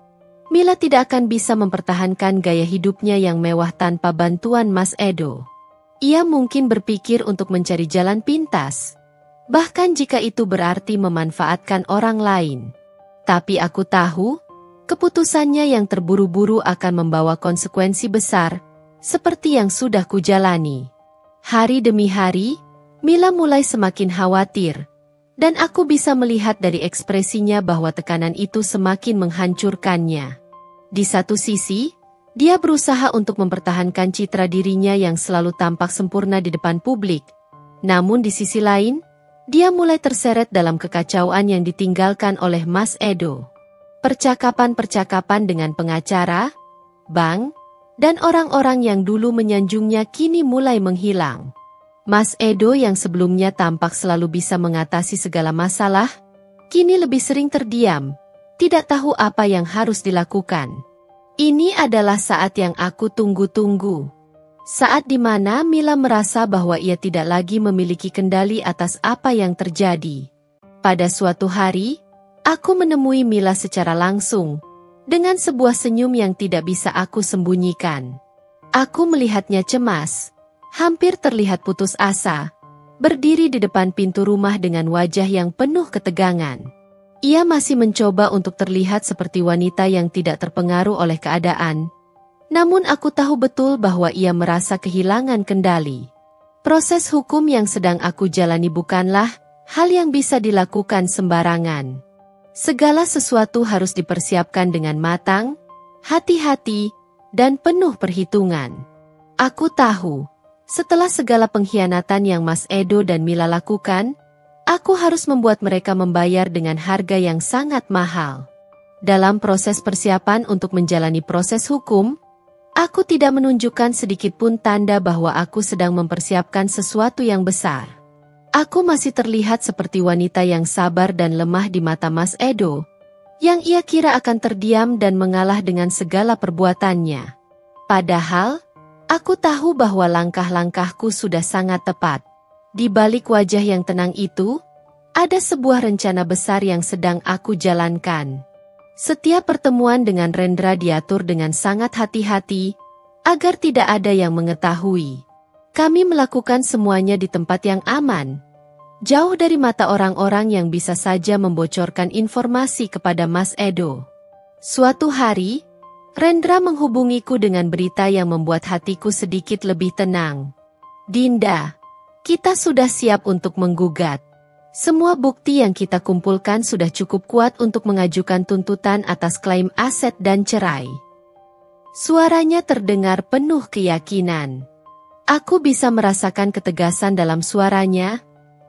A: Mila tidak akan bisa mempertahankan gaya hidupnya yang mewah tanpa bantuan Mas Edo. Ia mungkin berpikir untuk mencari jalan pintas, bahkan jika itu berarti memanfaatkan orang lain. Tapi aku tahu, keputusannya yang terburu-buru akan membawa konsekuensi besar, seperti yang sudah kujalani. Hari demi hari, Mila mulai semakin khawatir, dan aku bisa melihat dari ekspresinya bahwa tekanan itu semakin menghancurkannya. Di satu sisi, dia berusaha untuk mempertahankan citra dirinya yang selalu tampak sempurna di depan publik. Namun di sisi lain, dia mulai terseret dalam kekacauan yang ditinggalkan oleh Mas Edo. Percakapan-percakapan dengan pengacara, bank, dan orang-orang yang dulu menyanjungnya kini mulai menghilang. Mas Edo yang sebelumnya tampak selalu bisa mengatasi segala masalah, kini lebih sering terdiam, tidak tahu apa yang harus dilakukan. Ini adalah saat yang aku tunggu-tunggu. Saat di mana Mila merasa bahwa ia tidak lagi memiliki kendali atas apa yang terjadi. Pada suatu hari, aku menemui Mila secara langsung, dengan sebuah senyum yang tidak bisa aku sembunyikan. Aku melihatnya cemas, hampir terlihat putus asa, berdiri di depan pintu rumah dengan wajah yang penuh ketegangan. Ia masih mencoba untuk terlihat seperti wanita yang tidak terpengaruh oleh keadaan. Namun aku tahu betul bahwa ia merasa kehilangan kendali. Proses hukum yang sedang aku jalani bukanlah hal yang bisa dilakukan sembarangan. Segala sesuatu harus dipersiapkan dengan matang, hati-hati, dan penuh perhitungan. Aku tahu, setelah segala pengkhianatan yang Mas Edo dan Mila lakukan, aku harus membuat mereka membayar dengan harga yang sangat mahal. Dalam proses persiapan untuk menjalani proses hukum, aku tidak menunjukkan sedikit pun tanda bahwa aku sedang mempersiapkan sesuatu yang besar. Aku masih terlihat seperti wanita yang sabar dan lemah di mata Mas Edo, yang ia kira akan terdiam dan mengalah dengan segala perbuatannya. Padahal, aku tahu bahwa langkah-langkahku sudah sangat tepat. Di balik wajah yang tenang itu, ada sebuah rencana besar yang sedang aku jalankan. Setiap pertemuan dengan Rendra diatur dengan sangat hati-hati, agar tidak ada yang mengetahui. Kami melakukan semuanya di tempat yang aman, jauh dari mata orang-orang yang bisa saja membocorkan informasi kepada Mas Edo. Suatu hari, Rendra menghubungiku dengan berita yang membuat hatiku sedikit lebih tenang. Dinda, kita sudah siap untuk menggugat. Semua bukti yang kita kumpulkan sudah cukup kuat untuk mengajukan tuntutan atas klaim aset dan cerai. Suaranya terdengar penuh keyakinan. Aku bisa merasakan ketegasan dalam suaranya,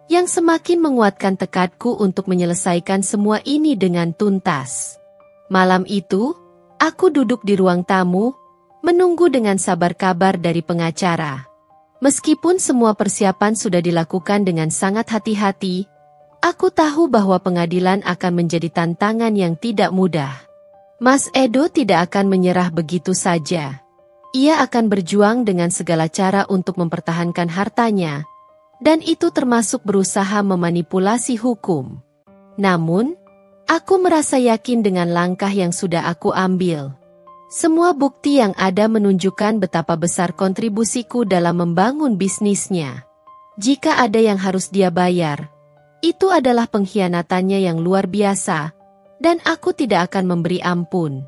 A: yang semakin menguatkan tekadku untuk menyelesaikan semua ini dengan tuntas. Malam itu, Aku duduk di ruang tamu, menunggu dengan sabar kabar dari pengacara. Meskipun semua persiapan sudah dilakukan dengan sangat hati-hati, aku tahu bahwa pengadilan akan menjadi tantangan yang tidak mudah. Mas Edo tidak akan menyerah begitu saja. Ia akan berjuang dengan segala cara untuk mempertahankan hartanya, dan itu termasuk berusaha memanipulasi hukum. Namun, aku merasa yakin dengan langkah yang sudah aku ambil. Semua bukti yang ada menunjukkan betapa besar kontribusiku dalam membangun bisnisnya. Jika ada yang harus dia bayar, itu adalah pengkhianatannya yang luar biasa, dan aku tidak akan memberi ampun.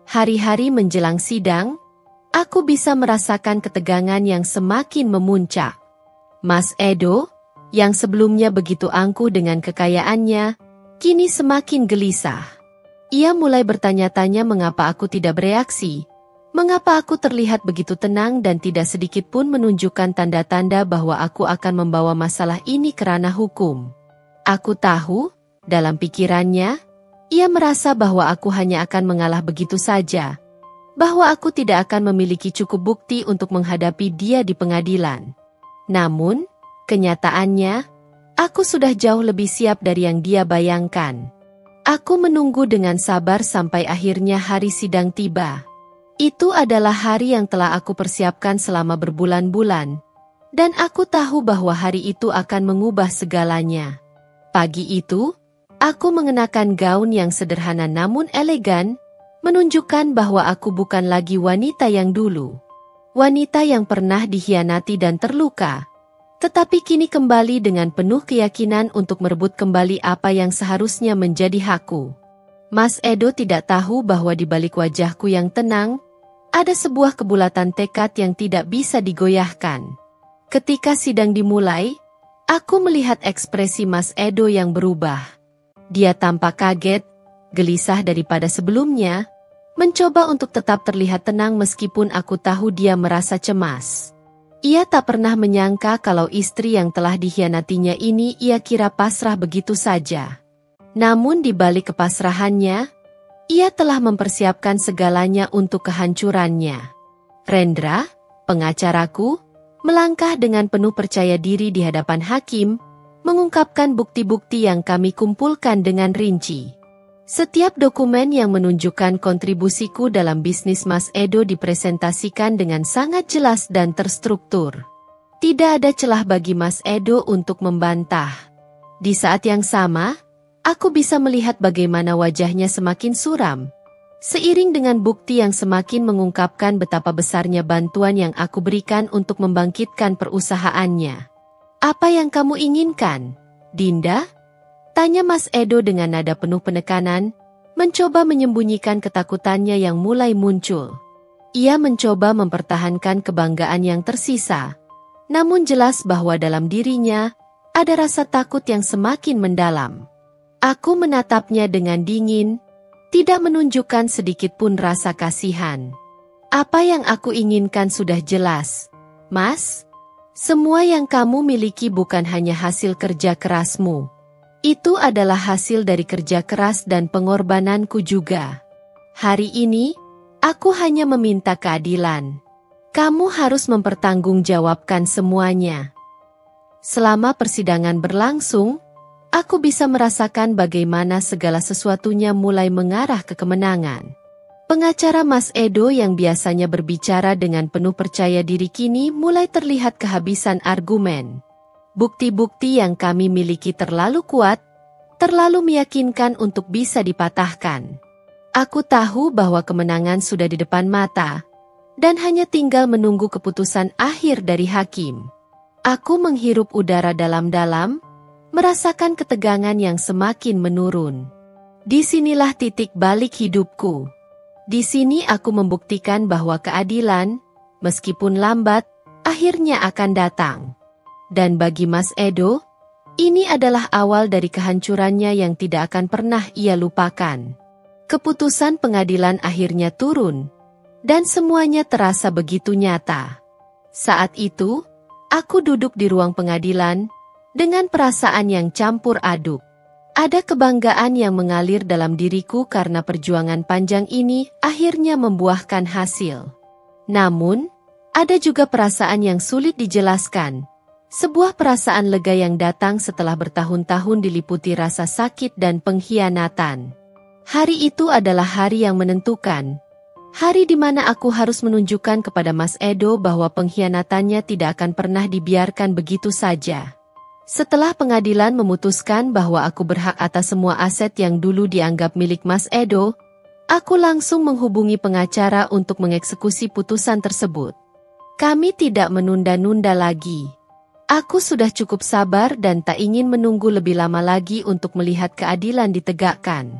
A: Hari-hari menjelang sidang, aku bisa merasakan ketegangan yang semakin memuncak. Mas Edo, yang sebelumnya begitu angkuh dengan kekayaannya, kini semakin gelisah. Ia mulai bertanya-tanya mengapa aku tidak bereaksi, mengapa aku terlihat begitu tenang dan tidak sedikit pun menunjukkan tanda-tanda bahwa aku akan membawa masalah ini ke ranah hukum. Aku tahu, dalam pikirannya, ia merasa bahwa aku hanya akan mengalah begitu saja, bahwa aku tidak akan memiliki cukup bukti untuk menghadapi dia di pengadilan. Namun, kenyataannya, aku sudah jauh lebih siap dari yang dia bayangkan. Aku menunggu dengan sabar sampai akhirnya hari sidang tiba. Itu adalah hari yang telah aku persiapkan selama berbulan-bulan, dan aku tahu bahwa hari itu akan mengubah segalanya. Pagi itu, aku mengenakan gaun yang sederhana namun elegan, menunjukkan bahwa aku bukan lagi wanita yang dulu. Wanita yang pernah dikhianati dan terluka, tetapi kini kembali dengan penuh keyakinan untuk merebut kembali apa yang seharusnya menjadi hakku. Mas Edo tidak tahu bahwa di balik wajahku yang tenang, ada sebuah kebulatan tekad yang tidak bisa digoyahkan. Ketika sidang dimulai, aku melihat ekspresi Mas Edo yang berubah. Dia tampak kaget, gelisah daripada sebelumnya, mencoba untuk tetap terlihat tenang meskipun aku tahu dia merasa cemas. Ia tak pernah menyangka kalau istri yang telah dikhianatinya ini ia kira pasrah begitu saja. Namun di balik kepasrahannya, ia telah mempersiapkan segalanya untuk kehancurannya. Rendra, pengacaraku, melangkah dengan penuh percaya diri di hadapan hakim, mengungkapkan bukti-bukti yang kami kumpulkan dengan rinci. Setiap dokumen yang menunjukkan kontribusiku dalam bisnis Mas Edo dipresentasikan dengan sangat jelas dan terstruktur. Tidak ada celah bagi Mas Edo untuk membantah. Di saat yang sama, aku bisa melihat bagaimana wajahnya semakin suram. Seiring dengan bukti yang semakin mengungkapkan betapa besarnya bantuan yang aku berikan untuk membangkitkan perusahaannya. Apa yang kamu inginkan, Dinda? Tanya Mas Edo dengan nada penuh penekanan, mencoba menyembunyikan ketakutannya yang mulai muncul. Ia mencoba mempertahankan kebanggaan yang tersisa, namun jelas bahwa dalam dirinya ada rasa takut yang semakin mendalam. Aku menatapnya dengan dingin, tidak menunjukkan sedikit pun rasa kasihan. Apa yang aku inginkan sudah jelas, Mas. Semua yang kamu miliki bukan hanya hasil kerja kerasmu. Itu adalah hasil dari kerja keras dan pengorbananku juga. Hari ini, aku hanya meminta keadilan. Kamu harus mempertanggungjawabkan semuanya. Selama persidangan berlangsung, aku bisa merasakan bagaimana segala sesuatunya mulai mengarah ke kemenangan. Pengacara Mas Edo yang biasanya berbicara dengan penuh percaya diri kini mulai terlihat kehabisan argumen. Bukti-bukti yang kami miliki terlalu kuat, terlalu meyakinkan untuk bisa dipatahkan. Aku tahu bahwa kemenangan sudah di depan mata, dan hanya tinggal menunggu keputusan akhir dari hakim. Aku menghirup udara dalam-dalam, merasakan ketegangan yang semakin menurun. Disinilah titik balik hidupku. Di sini aku membuktikan bahwa keadilan, meskipun lambat, akhirnya akan datang. Dan bagi Mas Edo, ini adalah awal dari kehancurannya yang tidak akan pernah ia lupakan. Keputusan pengadilan akhirnya turun, dan semuanya terasa begitu nyata. Saat itu, aku duduk di ruang pengadilan, dengan perasaan yang campur aduk. Ada kebanggaan yang mengalir dalam diriku karena perjuangan panjang ini akhirnya membuahkan hasil. Namun, ada juga perasaan yang sulit dijelaskan. Sebuah perasaan lega yang datang setelah bertahun-tahun diliputi rasa sakit dan pengkhianatan. Hari itu adalah hari yang menentukan. Hari di mana aku harus menunjukkan kepada Mas Edo bahwa pengkhianatannya tidak akan pernah dibiarkan begitu saja. Setelah pengadilan memutuskan bahwa aku berhak atas semua aset yang dulu dianggap milik Mas Edo, aku langsung menghubungi pengacara untuk mengeksekusi putusan tersebut. Kami tidak menunda-nunda lagi. Aku sudah cukup sabar dan tak ingin menunggu lebih lama lagi untuk melihat keadilan ditegakkan.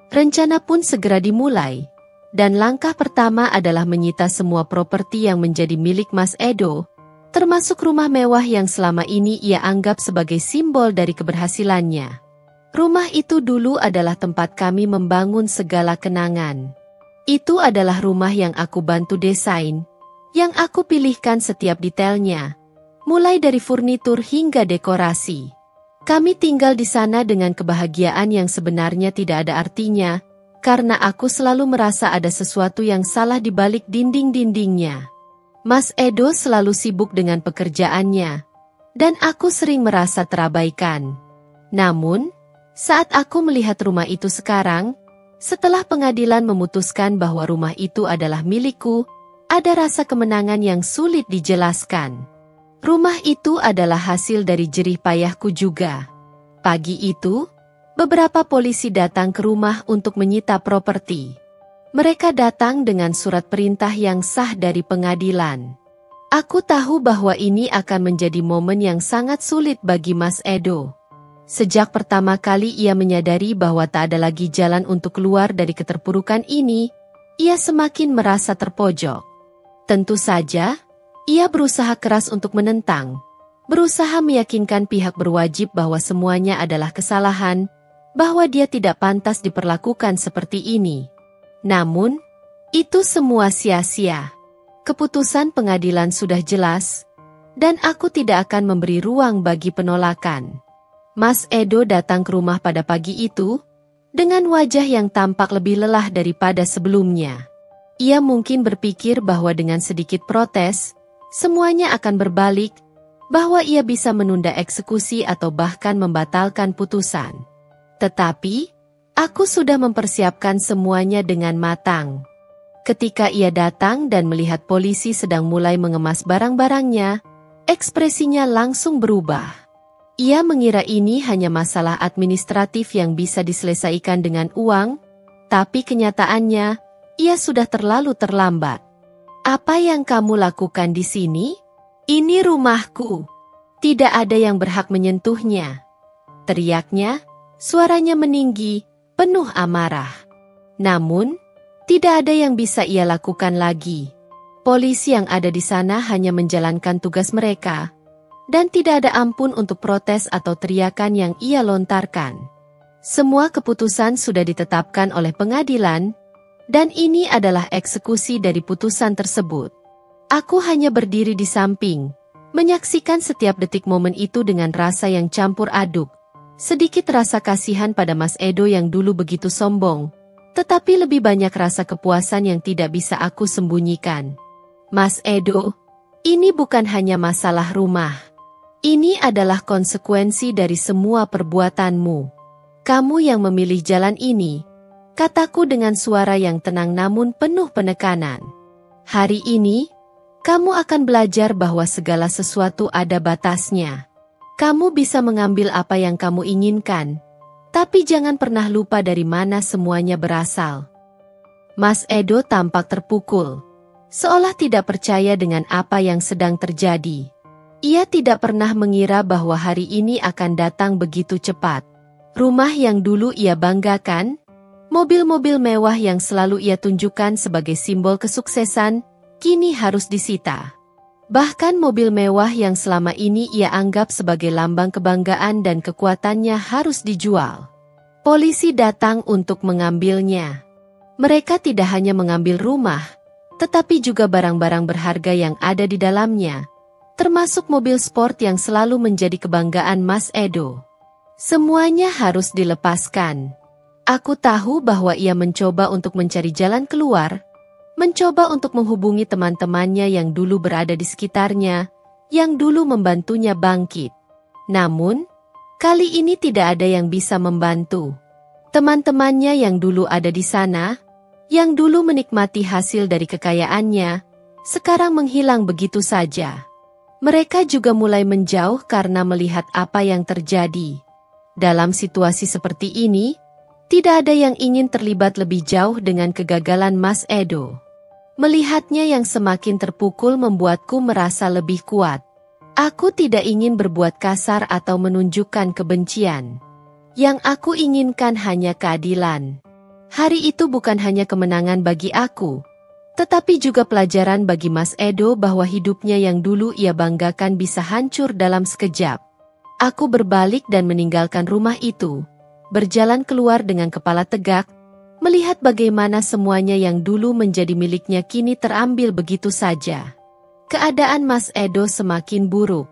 A: Rencana pun segera dimulai, dan langkah pertama adalah menyita semua properti yang menjadi milik Mas Edo, termasuk rumah mewah yang selama ini ia anggap sebagai simbol dari keberhasilannya. Rumah itu dulu adalah tempat kami membangun segala kenangan. Itu adalah rumah yang aku bantu desain, yang aku pilihkan setiap detailnya, mulai dari furnitur hingga dekorasi. Kami tinggal di sana dengan kebahagiaan yang sebenarnya tidak ada artinya, karena aku selalu merasa ada sesuatu yang salah di balik dinding-dindingnya. Mas Edo selalu sibuk dengan pekerjaannya, dan aku sering merasa terabaikan. Namun, saat aku melihat rumah itu sekarang, setelah pengadilan memutuskan bahwa rumah itu adalah milikku, ada rasa kemenangan yang sulit dijelaskan. Rumah itu adalah hasil dari jerih payahku juga. Pagi itu, beberapa polisi datang ke rumah untuk menyita properti. Mereka datang dengan surat perintah yang sah dari pengadilan. Aku tahu bahwa ini akan menjadi momen yang sangat sulit bagi Mas Edo. Sejak pertama kali ia menyadari bahwa tak ada lagi jalan untuk keluar dari keterpurukan ini, ia semakin merasa terpojok. Tentu saja, ia berusaha keras untuk menentang, berusaha meyakinkan pihak berwajib bahwa semuanya adalah kesalahan, bahwa dia tidak pantas diperlakukan seperti ini. Namun, itu semua sia-sia. Keputusan pengadilan sudah jelas, dan aku tidak akan memberi ruang bagi penolakan. Mas Edo datang ke rumah pada pagi itu, dengan wajah yang tampak lebih lelah daripada sebelumnya. Ia mungkin berpikir bahwa dengan sedikit protes, semuanya akan berbalik, bahwa ia bisa menunda eksekusi atau bahkan membatalkan putusan. Tetapi, aku sudah mempersiapkan semuanya dengan matang. Ketika ia datang dan melihat polisi sedang mulai mengemas barang-barangnya, ekspresinya langsung berubah. Ia mengira ini hanya masalah administratif yang bisa diselesaikan dengan uang, tapi kenyataannya, ia sudah terlalu terlambat. Apa yang kamu lakukan di sini? Ini rumahku. Tidak ada yang berhak menyentuhnya. Teriaknya, suaranya meninggi, penuh amarah. Namun, tidak ada yang bisa ia lakukan lagi. Polisi yang ada di sana hanya menjalankan tugas mereka, dan tidak ada ampun untuk protes atau teriakan yang ia lontarkan. Semua keputusan sudah ditetapkan oleh pengadilan, dan ini adalah eksekusi dari putusan tersebut. Aku hanya berdiri di samping, menyaksikan setiap detik momen itu dengan rasa yang campur aduk. Sedikit rasa kasihan pada Mas Edo yang dulu begitu sombong, tetapi lebih banyak rasa kepuasan yang tidak bisa aku sembunyikan. Mas Edo, ini bukan hanya masalah rumah. Ini adalah konsekuensi dari semua perbuatanmu. Kamu yang memilih jalan ini, kataku dengan suara yang tenang namun penuh penekanan. Hari ini, kamu akan belajar bahwa segala sesuatu ada batasnya. Kamu bisa mengambil apa yang kamu inginkan, tapi jangan pernah lupa dari mana semuanya berasal. Mas Edo tampak terpukul, seolah tidak percaya dengan apa yang sedang terjadi. Ia tidak pernah mengira bahwa hari ini akan datang begitu cepat. Rumah yang dulu ia banggakan, mobil-mobil mewah yang selalu ia tunjukkan sebagai simbol kesuksesan, kini harus disita. Bahkan mobil mewah yang selama ini ia anggap sebagai lambang kebanggaan dan kekuatannya harus dijual. Polisi datang untuk mengambilnya. Mereka tidak hanya mengambil rumah, tetapi juga barang-barang berharga yang ada di dalamnya, termasuk mobil sport yang selalu menjadi kebanggaan Mas Edo. Semuanya harus dilepaskan. Aku tahu bahwa ia mencoba untuk mencari jalan keluar, mencoba untuk menghubungi teman-temannya yang dulu berada di sekitarnya, yang dulu membantunya bangkit. Namun, kali ini tidak ada yang bisa membantu. Teman-temannya yang dulu ada di sana, yang dulu menikmati hasil dari kekayaannya, sekarang menghilang begitu saja. Mereka juga mulai menjauh karena melihat apa yang terjadi. Dalam situasi seperti ini, tidak ada yang ingin terlibat lebih jauh dengan kegagalan Mas Edo. Melihatnya yang semakin terpukul membuatku merasa lebih kuat. Aku tidak ingin berbuat kasar atau menunjukkan kebencian. Yang aku inginkan hanya keadilan. Hari itu bukan hanya kemenangan bagi aku, tetapi juga pelajaran bagi Mas Edo bahwa hidupnya yang dulu ia banggakan bisa hancur dalam sekejap. Aku berbalik dan meninggalkan rumah itu, berjalan keluar dengan kepala tegak, melihat bagaimana semuanya yang dulu menjadi miliknya kini terambil begitu saja. Keadaan Mas Edo semakin buruk.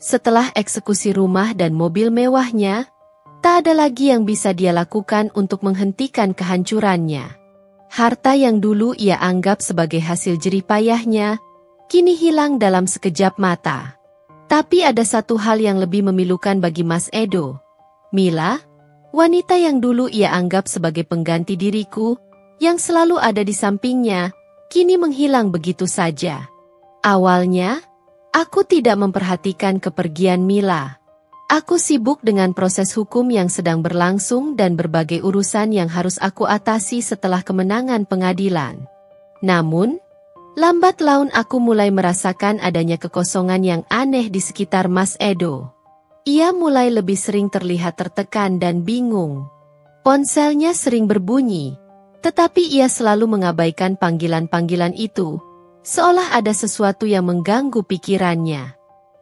A: Setelah eksekusi rumah dan mobil mewahnya, tak ada lagi yang bisa dia lakukan untuk menghentikan kehancurannya. Harta yang dulu ia anggap sebagai hasil jerih payahnya, kini hilang dalam sekejap mata. Tapi ada satu hal yang lebih memilukan bagi Mas Edo. Mila, wanita yang dulu ia anggap sebagai pengganti diriku, yang selalu ada di sampingnya, kini menghilang begitu saja. Awalnya, aku tidak memperhatikan kepergian Mila. Aku sibuk dengan proses hukum yang sedang berlangsung dan berbagai urusan yang harus aku atasi setelah kemenangan pengadilan. Namun, lambat laun aku mulai merasakan adanya kekosongan yang aneh di sekitar Mas Edo. Ia mulai lebih sering terlihat tertekan dan bingung. Ponselnya sering berbunyi, tetapi ia selalu mengabaikan panggilan-panggilan itu, seolah ada sesuatu yang mengganggu pikirannya.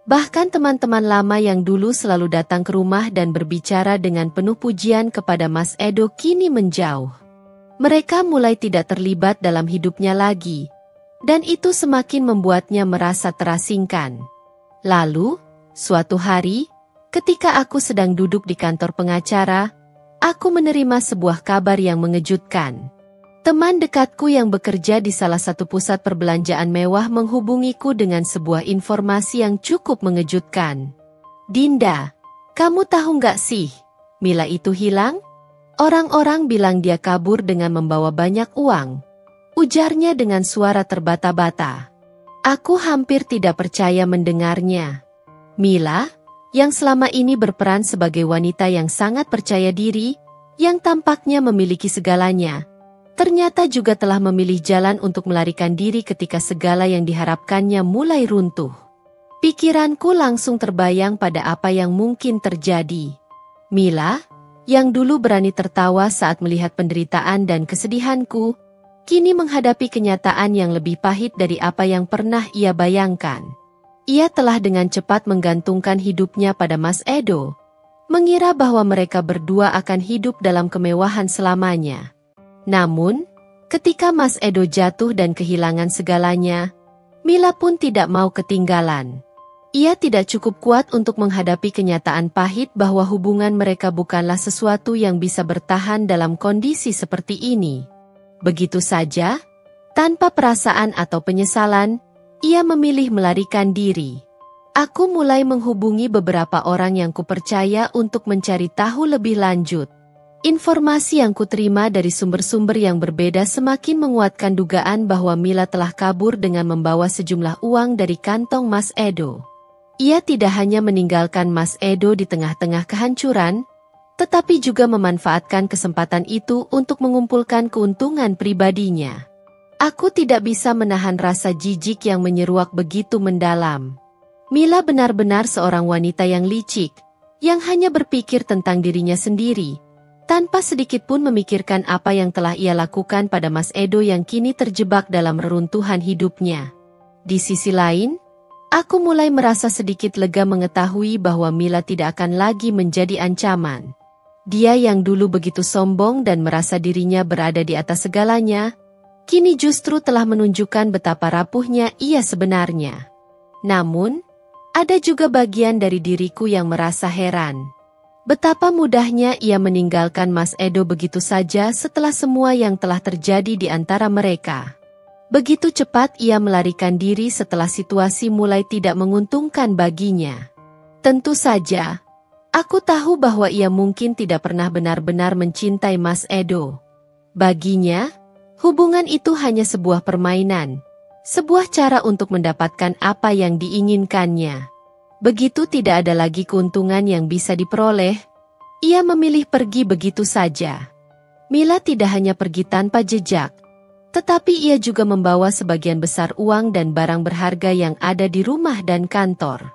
A: Bahkan teman-teman lama yang dulu selalu datang ke rumah dan berbicara dengan penuh pujian kepada Mas Edo kini menjauh. Mereka mulai tidak terlibat dalam hidupnya lagi, dan itu semakin membuatnya merasa terasingkan. Lalu, suatu hari, ketika aku sedang duduk di kantor pengacara, aku menerima sebuah kabar yang mengejutkan. Teman dekatku yang bekerja di salah satu pusat perbelanjaan mewah menghubungiku dengan sebuah informasi yang cukup mengejutkan. Dinda, kamu tahu nggak sih, Mila itu hilang? Orang-orang bilang dia kabur dengan membawa banyak uang. Ujarnya dengan suara terbata-bata. Aku hampir tidak percaya mendengarnya. Mila, yang selama ini berperan sebagai wanita yang sangat percaya diri, yang tampaknya memiliki segalanya, ternyata juga telah memilih jalan untuk melarikan diri ketika segala yang diharapkannya mulai runtuh. Pikiranku langsung terbayang pada apa yang mungkin terjadi. Mila, yang dulu berani tertawa saat melihat penderitaan dan kesedihanku, kini menghadapi kenyataan yang lebih pahit dari apa yang pernah ia bayangkan. Ia telah dengan cepat menggantungkan hidupnya pada Mas Edo, mengira bahwa mereka berdua akan hidup dalam kemewahan selamanya. Namun, ketika Mas Edo jatuh dan kehilangan segalanya, Mila pun tidak mau ketinggalan. Ia tidak cukup kuat untuk menghadapi kenyataan pahit bahwa hubungan mereka bukanlah sesuatu yang bisa bertahan dalam kondisi seperti ini. Begitu saja, tanpa perasaan atau penyesalan, ia memilih melarikan diri. Aku mulai menghubungi beberapa orang yang kupercaya untuk mencari tahu lebih lanjut. Informasi yang kuterima dari sumber-sumber yang berbeda semakin menguatkan dugaan bahwa Mila telah kabur dengan membawa sejumlah uang dari kantong Mas Edo. Ia tidak hanya meninggalkan Mas Edo di tengah-tengah kehancuran, tetapi juga memanfaatkan kesempatan itu untuk mengumpulkan keuntungan pribadinya. Aku tidak bisa menahan rasa jijik yang menyeruak begitu mendalam. Mila benar-benar seorang wanita yang licik, yang hanya berpikir tentang dirinya sendiri, tanpa sedikit pun memikirkan apa yang telah ia lakukan pada Mas Edo yang kini terjebak dalam reruntuhan hidupnya. Di sisi lain, aku mulai merasa sedikit lega mengetahui bahwa Mila tidak akan lagi menjadi ancaman. Dia yang dulu begitu sombong dan merasa dirinya berada di atas segalanya, kini justru telah menunjukkan betapa rapuhnya ia sebenarnya. Namun, ada juga bagian dari diriku yang merasa heran. Betapa mudahnya ia meninggalkan Mas Edo begitu saja setelah semua yang telah terjadi di antara mereka. Begitu cepat ia melarikan diri setelah situasi mulai tidak menguntungkan baginya. Tentu saja, aku tahu bahwa ia mungkin tidak pernah benar-benar mencintai Mas Edo. Baginya, hubungan itu hanya sebuah permainan, sebuah cara untuk mendapatkan apa yang diinginkannya. Begitu tidak ada lagi keuntungan yang bisa diperoleh, ia memilih pergi begitu saja. Mila tidak hanya pergi tanpa jejak, tetapi ia juga membawa sebagian besar uang dan barang berharga yang ada di rumah dan kantor.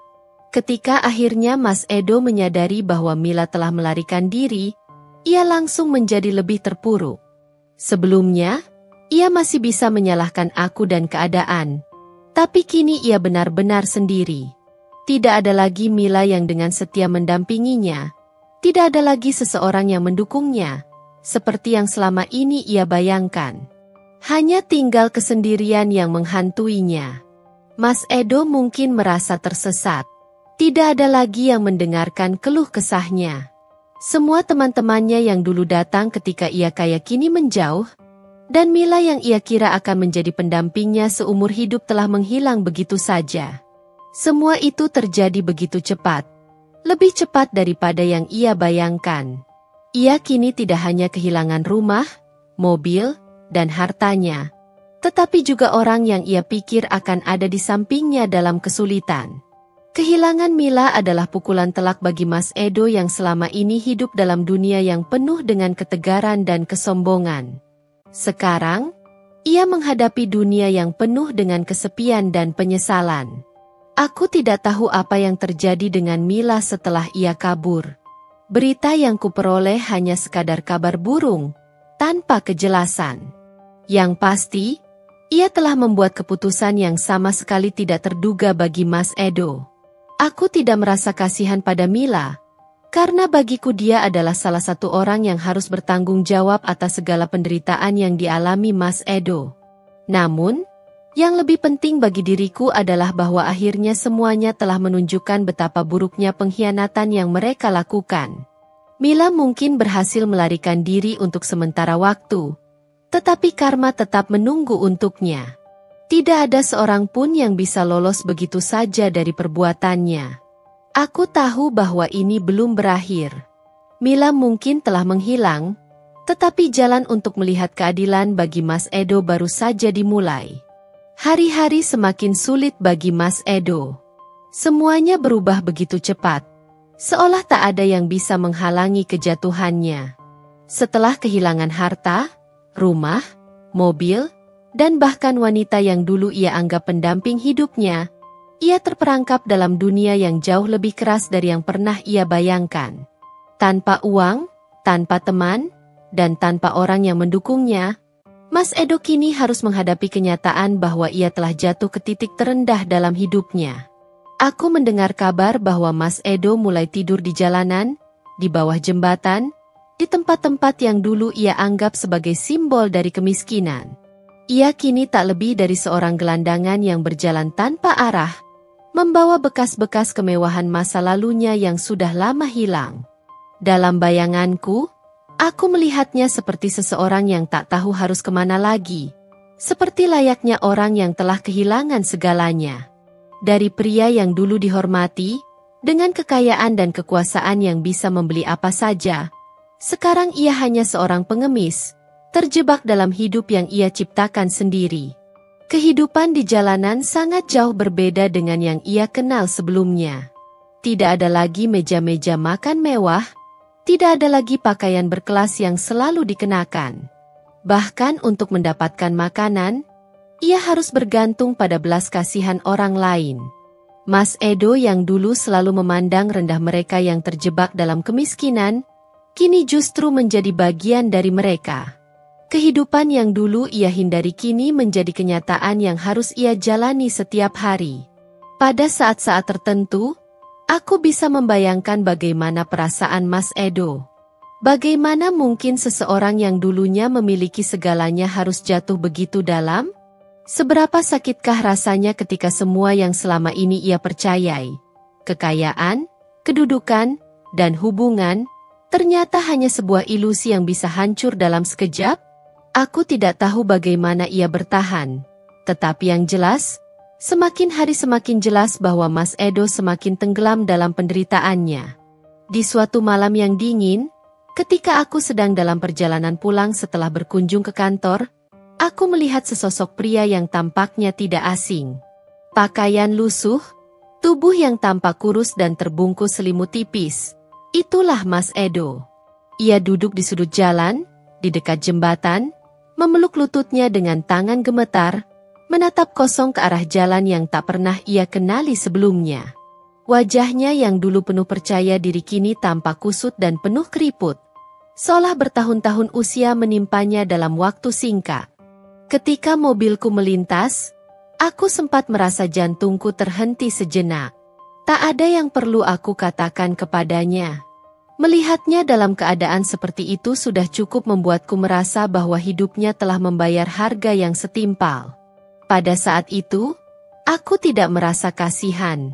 A: Ketika akhirnya Mas Edo menyadari bahwa Mila telah melarikan diri, ia langsung menjadi lebih terpuruk. Sebelumnya, ia masih bisa menyalahkan aku dan keadaan, tapi kini ia benar-benar sendiri. Tidak ada lagi Mila yang dengan setia mendampinginya. Tidak ada lagi seseorang yang mendukungnya, seperti yang selama ini ia bayangkan. Hanya tinggal kesendirian yang menghantuinya. Mas Edo mungkin merasa tersesat. Tidak ada lagi yang mendengarkan keluh kesahnya. Semua teman-temannya yang dulu datang ketika ia kaya kini menjauh, dan Mila yang ia kira akan menjadi pendampingnya seumur hidup telah menghilang begitu saja. Semua itu terjadi begitu cepat, lebih cepat daripada yang ia bayangkan. Ia kini tidak hanya kehilangan rumah, mobil, dan hartanya, tetapi juga orang yang ia pikir akan ada di sampingnya dalam kesulitan. Kehilangan Mila adalah pukulan telak bagi Mas Edo yang selama ini hidup dalam dunia yang penuh dengan ketegaran dan kesombongan. Sekarang, ia menghadapi dunia yang penuh dengan kesepian dan penyesalan. Aku tidak tahu apa yang terjadi dengan Mila setelah ia kabur. Berita yang kuperoleh hanya sekadar kabar burung, tanpa kejelasan. Yang pasti, ia telah membuat keputusan yang sama sekali tidak terduga bagi Mas Edo. Aku tidak merasa kasihan pada Mila, karena bagiku dia adalah salah satu orang yang harus bertanggung jawab atas segala penderitaan yang dialami Mas Edo. Namun, yang lebih penting bagi diriku adalah bahwa akhirnya semuanya telah menunjukkan betapa buruknya pengkhianatan yang mereka lakukan. Mila mungkin berhasil melarikan diri untuk sementara waktu, tetapi karma tetap menunggu untuknya. Tidak ada seorang pun yang bisa lolos begitu saja dari perbuatannya. Aku tahu bahwa ini belum berakhir. Mila mungkin telah menghilang, tetapi jalan untuk melihat keadilan bagi Mas Edo baru saja dimulai. Hari-hari semakin sulit bagi Mas Edo. Semuanya berubah begitu cepat, seolah tak ada yang bisa menghalangi kejatuhannya. Setelah kehilangan harta, rumah, mobil, dan bahkan wanita yang dulu ia anggap pendamping hidupnya, ia terperangkap dalam dunia yang jauh lebih keras dari yang pernah ia bayangkan. Tanpa uang, tanpa teman, dan tanpa orang yang mendukungnya, Mas Edo kini harus menghadapi kenyataan bahwa ia telah jatuh ke titik terendah dalam hidupnya. Aku mendengar kabar bahwa Mas Edo mulai tidur di jalanan, di bawah jembatan, di tempat-tempat yang dulu ia anggap sebagai simbol dari kemiskinan. Ia kini tak lebih dari seorang gelandangan yang berjalan tanpa arah, membawa bekas-bekas kemewahan masa lalunya yang sudah lama hilang. Dalam bayanganku, aku melihatnya seperti seseorang yang tak tahu harus kemana lagi, seperti layaknya orang yang telah kehilangan segalanya. Dari pria yang dulu dihormati, dengan kekayaan dan kekuasaan yang bisa membeli apa saja, sekarang ia hanya seorang pengemis, terjebak dalam hidup yang ia ciptakan sendiri. Kehidupan di jalanan sangat jauh berbeda dengan yang ia kenal sebelumnya. Tidak ada lagi meja-meja makan mewah, tidak ada lagi pakaian berkelas yang selalu dikenakan. Bahkan untuk mendapatkan makanan, ia harus bergantung pada belas kasihan orang lain. Mas Edo yang dulu selalu memandang rendah mereka yang terjebak dalam kemiskinan, kini justru menjadi bagian dari mereka. Kehidupan yang dulu ia hindari kini menjadi kenyataan yang harus ia jalani setiap hari. Pada saat-saat tertentu, aku bisa membayangkan bagaimana perasaan Mas Edo. Bagaimana mungkin seseorang yang dulunya memiliki segalanya harus jatuh begitu dalam? Seberapa sakitkah rasanya ketika semua yang selama ini ia percayai, kekayaan, kedudukan, dan hubungan, ternyata hanya sebuah ilusi yang bisa hancur dalam sekejap? Aku tidak tahu bagaimana ia bertahan. Tetapi yang jelas, semakin hari semakin jelas bahwa Mas Edo semakin tenggelam dalam penderitaannya. Di suatu malam yang dingin, ketika aku sedang dalam perjalanan pulang setelah berkunjung ke kantor, aku melihat sesosok pria yang tampaknya tidak asing. Pakaian lusuh, tubuh yang tampak kurus dan terbungkus selimut tipis. Itulah Mas Edo. Ia duduk di sudut jalan, di dekat jembatan, memeluk lututnya dengan tangan gemetar, menatap kosong ke arah jalan yang tak pernah ia kenali sebelumnya. Wajahnya yang dulu penuh percaya diri kini tampak kusut dan penuh keriput, seolah bertahun-tahun usia menimpanya dalam waktu singkat. Ketika mobilku melintas, aku sempat merasa jantungku terhenti sejenak. Tak ada yang perlu aku katakan kepadanya. Melihatnya dalam keadaan seperti itu sudah cukup membuatku merasa bahwa hidupnya telah membayar harga yang setimpal. Pada saat itu, aku tidak merasa kasihan.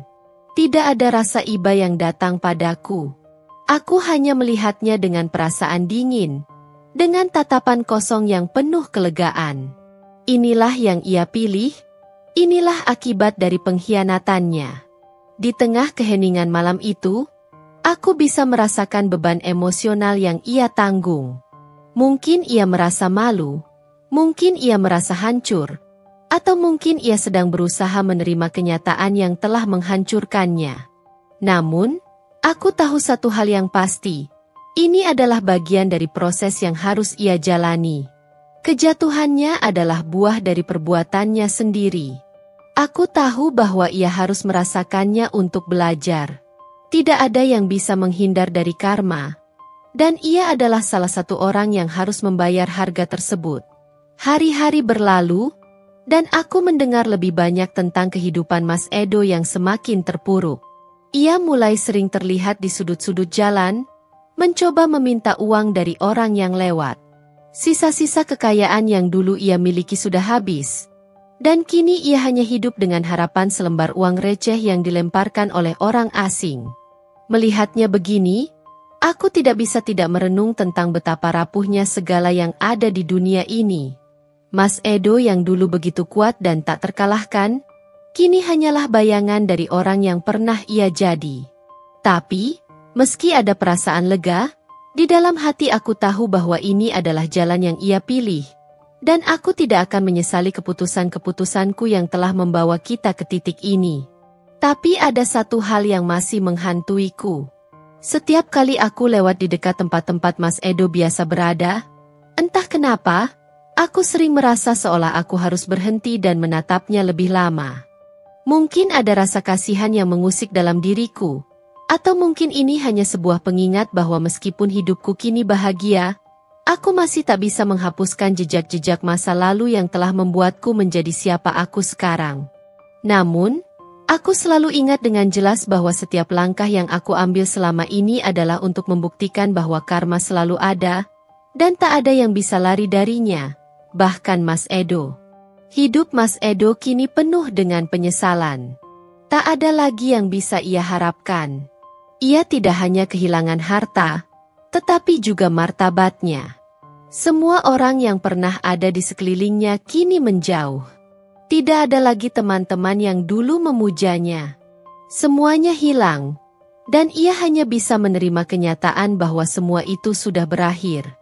A: Tidak ada rasa iba yang datang padaku. Aku hanya melihatnya dengan perasaan dingin, dengan tatapan kosong yang penuh kelegaan. Inilah yang ia pilih, inilah akibat dari pengkhianatannya. Di tengah keheningan malam itu, aku bisa merasakan beban emosional yang ia tanggung. Mungkin ia merasa malu, mungkin ia merasa hancur, atau mungkin ia sedang berusaha menerima kenyataan yang telah menghancurkannya. Namun, aku tahu satu hal yang pasti, ini adalah bagian dari proses yang harus ia jalani. Kejatuhannya adalah buah dari perbuatannya sendiri. Aku tahu bahwa ia harus merasakannya untuk belajar. Tidak ada yang bisa menghindar dari karma, dan ia adalah salah satu orang yang harus membayar harga tersebut. Hari-hari berlalu, dan aku mendengar lebih banyak tentang kehidupan Mas Edo yang semakin terpuruk. Ia mulai sering terlihat di sudut-sudut jalan, mencoba meminta uang dari orang yang lewat. Sisa-sisa kekayaan yang dulu ia miliki sudah habis, dan kini ia hanya hidup dengan harapan selembar uang receh yang dilemparkan oleh orang asing. Melihatnya begini, aku tidak bisa tidak merenung tentang betapa rapuhnya segala yang ada di dunia ini. Mas Edo yang dulu begitu kuat dan tak terkalahkan, kini hanyalah bayangan dari orang yang pernah ia jadi. Tapi, meski ada perasaan lega, di dalam hati aku tahu bahwa ini adalah jalan yang ia pilih, dan aku tidak akan menyesali keputusan-keputusanku yang telah membawa kita ke titik ini. Tapi ada satu hal yang masih menghantuiku. Setiap kali aku lewat di dekat tempat-tempat Mas Edo biasa berada, entah kenapa, aku sering merasa seolah aku harus berhenti dan menatapnya lebih lama. Mungkin ada rasa kasihan yang mengusik dalam diriku, atau mungkin ini hanya sebuah pengingat bahwa meskipun hidupku kini bahagia, aku masih tak bisa menghapuskan jejak-jejak masa lalu yang telah membuatku menjadi siapa aku sekarang. Namun, aku selalu ingat dengan jelas bahwa setiap langkah yang aku ambil selama ini adalah untuk membuktikan bahwa karma selalu ada, dan tak ada yang bisa lari darinya, bahkan Mas Edo. Hidup Mas Edo kini penuh dengan penyesalan. Tak ada lagi yang bisa ia harapkan. Ia tidak hanya kehilangan harta, tetapi juga martabatnya. Semua orang yang pernah ada di sekelilingnya kini menjauh. Tidak ada lagi teman-teman yang dulu memujanya. Semuanya hilang, dan ia hanya bisa menerima kenyataan bahwa semua itu sudah berakhir.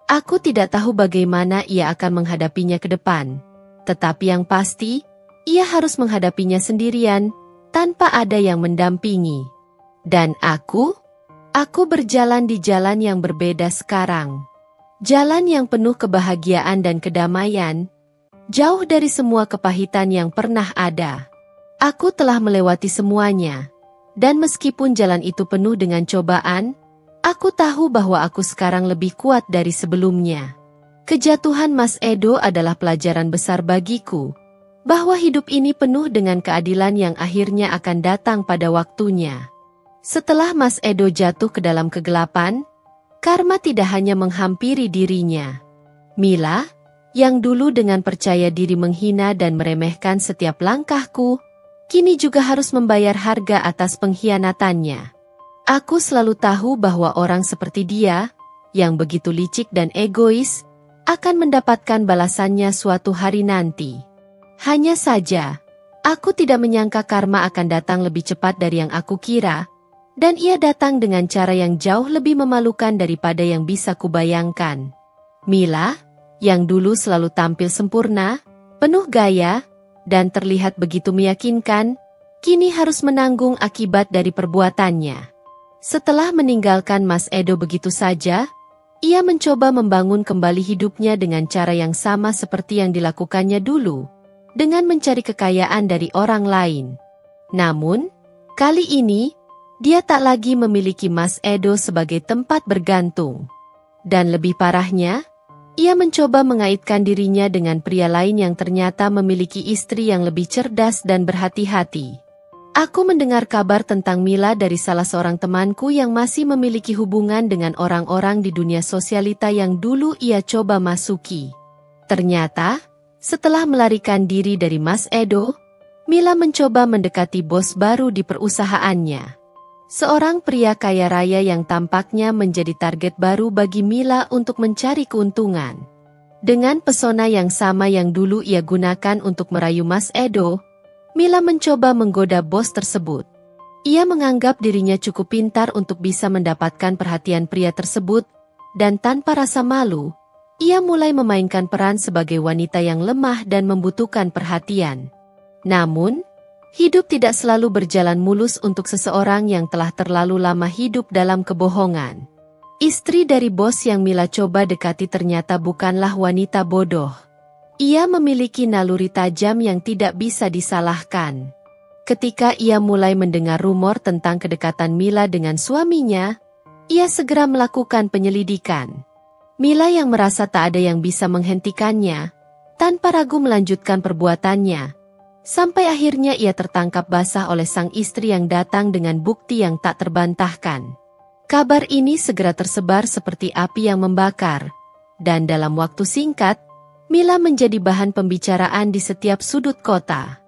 A: Aku tidak tahu bagaimana ia akan menghadapinya ke depan, tetapi yang pasti, ia harus menghadapinya sendirian, tanpa ada yang mendampingi. Dan aku berjalan di jalan yang berbeda sekarang. Jalan yang penuh kebahagiaan dan kedamaian, jauh dari semua kepahitan yang pernah ada. Aku telah melewati semuanya, dan meskipun jalan itu penuh dengan cobaan, aku tahu bahwa aku sekarang lebih kuat dari sebelumnya. Kejatuhan Mas Edo adalah pelajaran besar bagiku, bahwa hidup ini penuh dengan keadilan yang akhirnya akan datang pada waktunya. Setelah Mas Edo jatuh ke dalam kegelapan, karma tidak hanya menghampiri dirinya. Mila, yang dulu dengan percaya diri menghina dan meremehkan setiap langkahku, kini juga harus membayar harga atas pengkhianatannya. Aku selalu tahu bahwa orang seperti dia, yang begitu licik dan egois, akan mendapatkan balasannya suatu hari nanti. Hanya saja, aku tidak menyangka karma akan datang lebih cepat dari yang aku kira, dan ia datang dengan cara yang jauh lebih memalukan daripada yang bisa kubayangkan. Mila, yang dulu selalu tampil sempurna, penuh gaya, dan terlihat begitu meyakinkan, kini harus menanggung akibat dari perbuatannya. Setelah meninggalkan Mas Edo begitu saja, ia mencoba membangun kembali hidupnya dengan cara yang sama seperti yang dilakukannya dulu, dengan mencari kekayaan dari orang lain. Namun, kali ini, dia tak lagi memiliki Mas Edo sebagai tempat bergantung. Dan lebih parahnya, ia mencoba mengaitkan dirinya dengan pria lain yang ternyata memiliki istri yang lebih cerdas dan berhati-hati. Aku mendengar kabar tentang Mila dari salah seorang temanku yang masih memiliki hubungan dengan orang-orang di dunia sosialita yang dulu ia coba masuki. Ternyata, setelah melarikan diri dari Mas Edo, Mila mencoba mendekati bos baru di perusahaannya. Seorang pria kaya raya yang tampaknya menjadi target baru bagi Mila untuk mencari keuntungan. Dengan pesona yang sama yang dulu ia gunakan untuk merayu Mas Edo, Mila mencoba menggoda bos tersebut. Ia menganggap dirinya cukup pintar untuk bisa mendapatkan perhatian pria tersebut, dan tanpa rasa malu, ia mulai memainkan peran sebagai wanita yang lemah dan membutuhkan perhatian. Namun, hidup tidak selalu berjalan mulus untuk seseorang yang telah terlalu lama hidup dalam kebohongan. Istri dari bos yang Mila coba dekati ternyata bukanlah wanita bodoh. Ia memiliki naluri tajam yang tidak bisa disalahkan. Ketika ia mulai mendengar rumor tentang kedekatan Mila dengan suaminya, ia segera melakukan penyelidikan. Mila yang merasa tak ada yang bisa menghentikannya, tanpa ragu melanjutkan perbuatannya. Sampai akhirnya ia tertangkap basah oleh sang istri yang datang dengan bukti yang tak terbantahkan. Kabar ini segera tersebar seperti api yang membakar, dan dalam waktu singkat, Mila menjadi bahan pembicaraan di setiap sudut kota.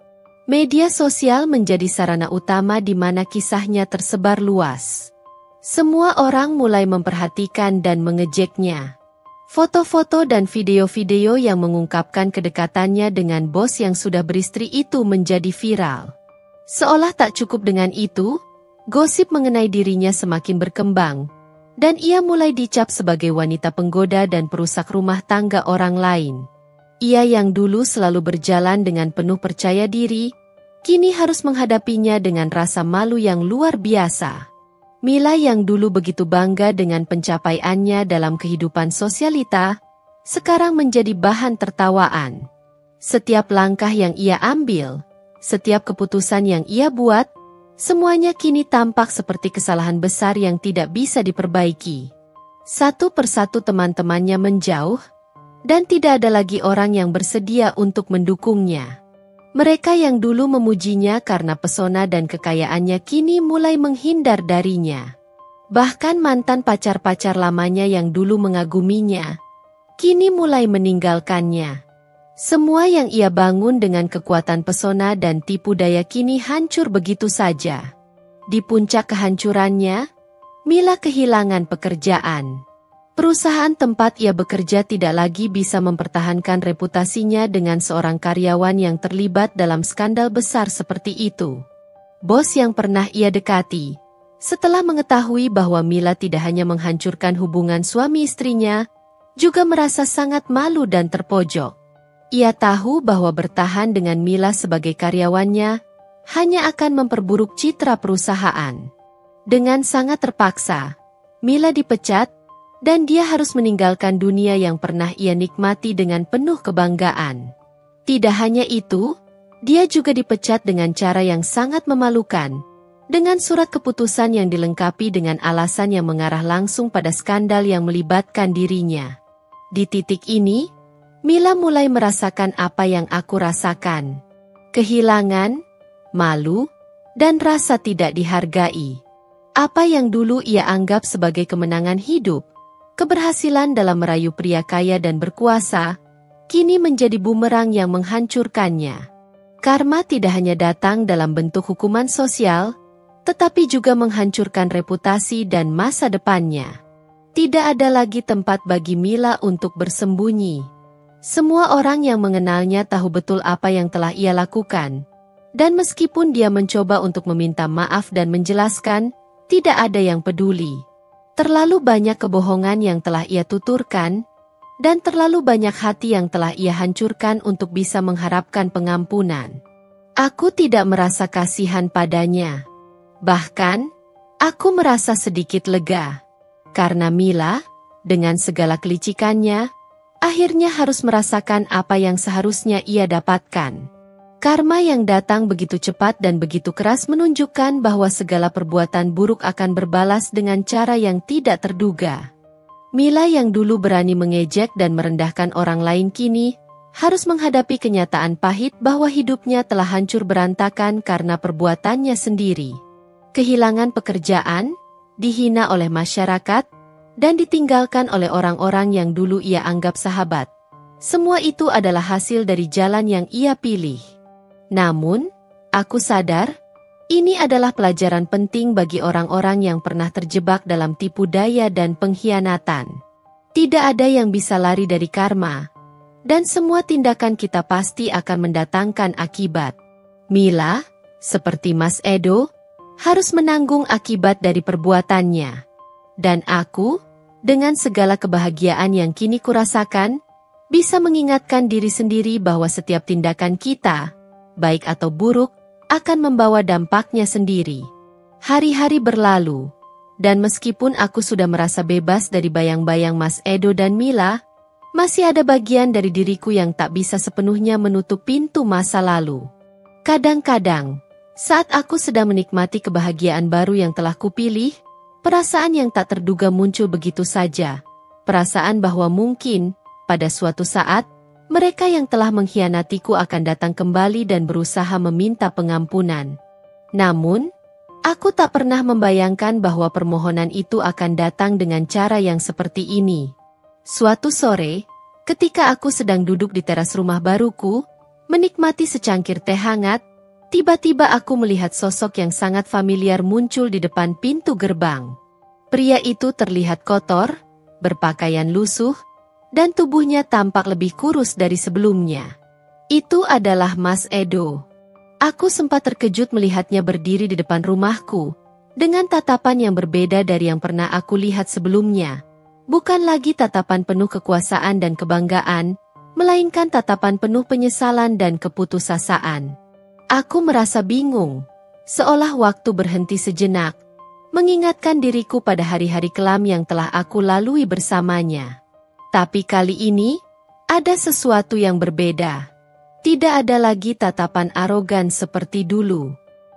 A: Media sosial menjadi sarana utama di mana kisahnya tersebar luas. Semua orang mulai memperhatikan dan mengejeknya. Foto-foto dan video-video yang mengungkapkan kedekatannya dengan bos yang sudah beristri itu menjadi viral. Seolah tak cukup dengan itu, gosip mengenai dirinya semakin berkembang, dan ia mulai dicap sebagai wanita penggoda dan perusak rumah tangga orang lain. Ia yang dulu selalu berjalan dengan penuh percaya diri, kini harus menghadapinya dengan rasa malu yang luar biasa. Mila yang dulu begitu bangga dengan pencapaiannya dalam kehidupan sosialita, sekarang menjadi bahan tertawaan. Setiap langkah yang ia ambil, setiap keputusan yang ia buat, semuanya kini tampak seperti kesalahan besar yang tidak bisa diperbaiki. Satu persatu teman-temannya menjauh, dan tidak ada lagi orang yang bersedia untuk mendukungnya. Mereka yang dulu memujinya karena pesona dan kekayaannya kini mulai menghindar darinya. Bahkan mantan pacar-pacar lamanya yang dulu mengaguminya, kini mulai meninggalkannya. Semua yang ia bangun dengan kekuatan pesona dan tipu daya kini hancur begitu saja. Di puncak kehancurannya, Mila kehilangan pekerjaan. Perusahaan tempat ia bekerja tidak lagi bisa mempertahankan reputasinya dengan seorang karyawan yang terlibat dalam skandal besar seperti itu. Bos yang pernah ia dekati, setelah mengetahui bahwa Mila tidak hanya menghancurkan hubungan suami istrinya, juga merasa sangat malu dan terpojok. Ia tahu bahwa bertahan dengan Mila sebagai karyawannya hanya akan memperburuk citra perusahaan. Dengan sangat terpaksa, Mila dipecat, dan dia harus meninggalkan dunia yang pernah ia nikmati dengan penuh kebanggaan. Tidak hanya itu, dia juga dipecat dengan cara yang sangat memalukan, dengan surat keputusan yang dilengkapi dengan alasan yang mengarah langsung pada skandal yang melibatkan dirinya. Di titik ini, Mila mulai merasakan apa yang aku rasakan. Kehilangan, malu, dan rasa tidak dihargai. Apa yang dulu ia anggap sebagai kemenangan hidup, keberhasilan dalam merayu pria kaya dan berkuasa, kini menjadi bumerang yang menghancurkannya. Karma tidak hanya datang dalam bentuk hukuman sosial, tetapi juga menghancurkan reputasi dan masa depannya. Tidak ada lagi tempat bagi Mila untuk bersembunyi. Semua orang yang mengenalnya tahu betul apa yang telah ia lakukan. Dan meskipun dia mencoba untuk meminta maaf dan menjelaskan, tidak ada yang peduli. Terlalu banyak kebohongan yang telah ia tuturkan, dan terlalu banyak hati yang telah ia hancurkan untuk bisa mengharapkan pengampunan. Aku tidak merasa kasihan padanya. Bahkan, aku merasa sedikit lega. Karena Mila, dengan segala kelicikannya, akhirnya harus merasakan apa yang seharusnya ia dapatkan. Karma yang datang begitu cepat dan begitu keras menunjukkan bahwa segala perbuatan buruk akan berbalas dengan cara yang tidak terduga. Mila yang dulu berani mengejek dan merendahkan orang lain kini, harus menghadapi kenyataan pahit bahwa hidupnya telah hancur berantakan karena perbuatannya sendiri. Kehilangan pekerjaan, dihina oleh masyarakat, dan ditinggalkan oleh orang-orang yang dulu ia anggap sahabat. Semua itu adalah hasil dari jalan yang ia pilih. Namun, aku sadar, ini adalah pelajaran penting bagi orang-orang yang pernah terjebak dalam tipu daya dan pengkhianatan. Tidak ada yang bisa lari dari karma, dan semua tindakan kita pasti akan mendatangkan akibat. Mila, seperti Mas Edo, harus menanggung akibat dari perbuatannya. Dan aku, dengan segala kebahagiaan yang kini kurasakan, bisa mengingatkan diri sendiri bahwa setiap tindakan kita, baik atau buruk, akan membawa dampaknya sendiri. Hari-hari berlalu, dan meskipun aku sudah merasa bebas dari bayang-bayang Mas Edo dan Mila, masih ada bagian dari diriku yang tak bisa sepenuhnya menutup pintu masa lalu. Kadang-kadang, saat aku sedang menikmati kebahagiaan baru yang telah kupilih, perasaan yang tak terduga muncul begitu saja. Perasaan bahwa mungkin, pada suatu saat, mereka yang telah mengkhianatiku akan datang kembali dan berusaha meminta pengampunan. Namun, aku tak pernah membayangkan bahwa permohonan itu akan datang dengan cara yang seperti ini. Suatu sore, ketika aku sedang duduk di teras rumah baruku, menikmati secangkir teh hangat, tiba-tiba aku melihat sosok yang sangat familiar muncul di depan pintu gerbang. Pria itu terlihat kotor, berpakaian lusuh, dan tubuhnya tampak lebih kurus dari sebelumnya. Itu adalah Mas Edo. Aku sempat terkejut melihatnya berdiri di depan rumahku, dengan tatapan yang berbeda dari yang pernah aku lihat sebelumnya. Bukan lagi tatapan penuh kekuasaan dan kebanggaan, melainkan tatapan penuh penyesalan dan keputusasaan. Aku merasa bingung, seolah waktu berhenti sejenak, mengingatkan diriku pada hari-hari kelam yang telah aku lalui bersamanya. Tapi kali ini, ada sesuatu yang berbeda. Tidak ada lagi tatapan arogan seperti dulu.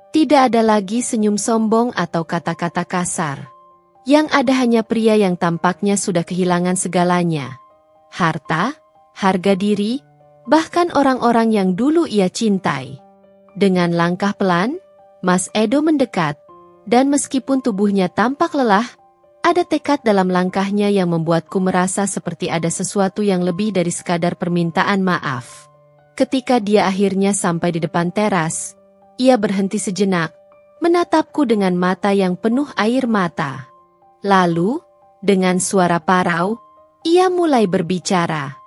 A: Tidak ada lagi senyum sombong atau kata-kata kasar. Yang ada hanya pria yang tampaknya sudah kehilangan segalanya. Harta, harga diri, bahkan orang-orang yang dulu ia cintai. Dengan langkah pelan, Mas Edo mendekat, dan meskipun tubuhnya tampak lelah, ada tekad dalam langkahnya yang membuatku merasa seperti ada sesuatu yang lebih dari sekadar permintaan maaf. Ketika dia akhirnya sampai di depan teras, ia berhenti sejenak, menatapku dengan mata yang penuh air mata. Lalu, dengan suara parau, ia mulai berbicara.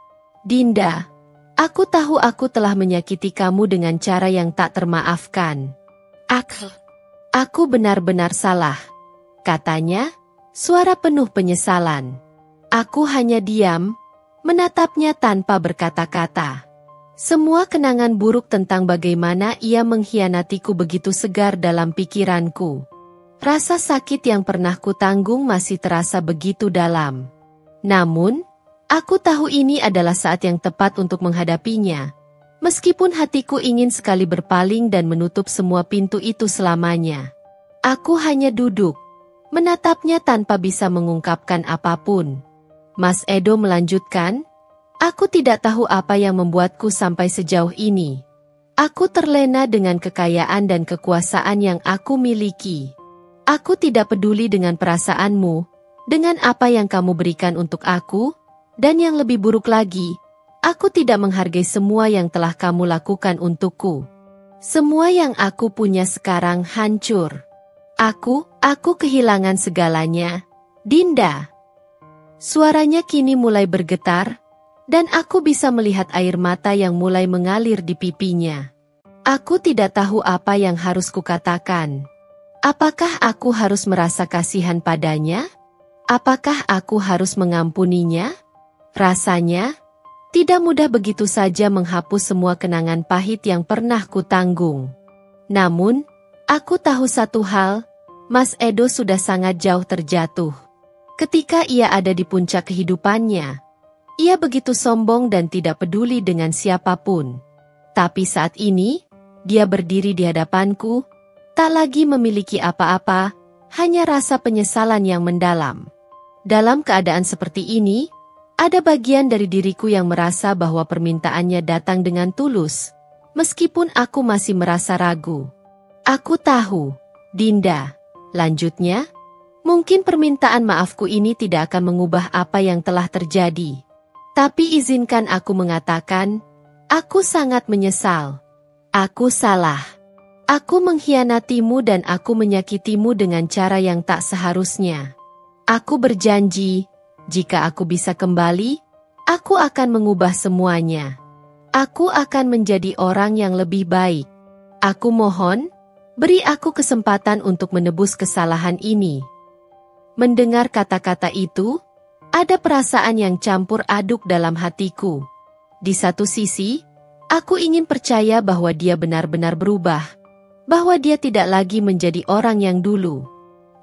A: "Dinda, aku tahu aku telah menyakiti kamu dengan cara yang tak termaafkan. Aku benar-benar salah," katanya, suara penuh penyesalan. Aku hanya diam, menatapnya tanpa berkata-kata. Semua kenangan buruk tentang bagaimana ia mengkhianatiku begitu segar dalam pikiranku. Rasa sakit yang pernah kutanggung masih terasa begitu dalam. Namun, aku tahu ini adalah saat yang tepat untuk menghadapinya. Meskipun hatiku ingin sekali berpaling dan menutup semua pintu itu selamanya. Aku hanya duduk, menatapnya tanpa bisa mengungkapkan apapun. Mas Edo melanjutkan, "Aku tidak tahu apa yang membuatku sampai sejauh ini. Aku terlena dengan kekayaan dan kekuasaan yang aku miliki. Aku tidak peduli dengan perasaanmu, dengan apa yang kamu berikan untuk aku, dan yang lebih buruk lagi, aku tidak menghargai semua yang telah kamu lakukan untukku. Semua yang aku punya sekarang hancur. Aku kehilangan segalanya, Dinda. Suaranya kini mulai bergetar, dan aku bisa melihat air mata yang mulai mengalir di pipinya. Aku tidak tahu apa yang harus kukatakan. Apakah aku harus merasa kasihan padanya? Apakah aku harus mengampuninya? Rasanya tidak mudah begitu saja menghapus semua kenangan pahit yang pernah kutanggung. Namun, aku tahu satu hal, Mas Edo sudah sangat jauh terjatuh. Ketika ia ada di puncak kehidupannya, ia begitu sombong dan tidak peduli dengan siapapun. Tapi saat ini, dia berdiri di hadapanku, tak lagi memiliki apa-apa, hanya rasa penyesalan yang mendalam. Dalam keadaan seperti ini, ada bagian dari diriku yang merasa bahwa permintaannya datang dengan tulus, meskipun aku masih merasa ragu. Aku tahu, Dinda, lanjutnya, mungkin permintaan maafku ini tidak akan mengubah apa yang telah terjadi. Tapi izinkan aku mengatakan, aku sangat menyesal. Aku salah. Aku mengkhianatimu dan aku menyakitimu dengan cara yang tak seharusnya. Aku berjanji, jika aku bisa kembali, aku akan mengubah semuanya. Aku akan menjadi orang yang lebih baik. Aku mohon, beri aku kesempatan untuk menebus kesalahan ini. Mendengar kata-kata itu, ada perasaan yang campur aduk dalam hatiku. Di satu sisi, aku ingin percaya bahwa dia benar-benar berubah, bahwa dia tidak lagi menjadi orang yang dulu.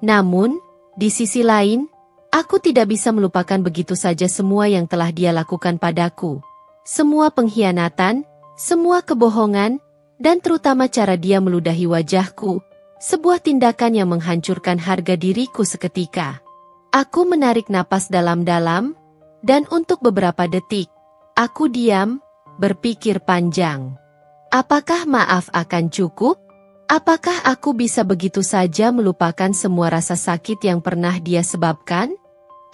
A: Namun, di sisi lain, aku tidak bisa melupakan begitu saja semua yang telah dia lakukan padaku. Semua pengkhianatan, semua kebohongan, dan terutama cara dia meludahi wajahku, sebuah tindakan yang menghancurkan harga diriku seketika. Aku menarik napas dalam-dalam, dan untuk beberapa detik, aku diam, berpikir panjang. Apakah maaf akan cukup? Apakah aku bisa begitu saja melupakan semua rasa sakit yang pernah dia sebabkan?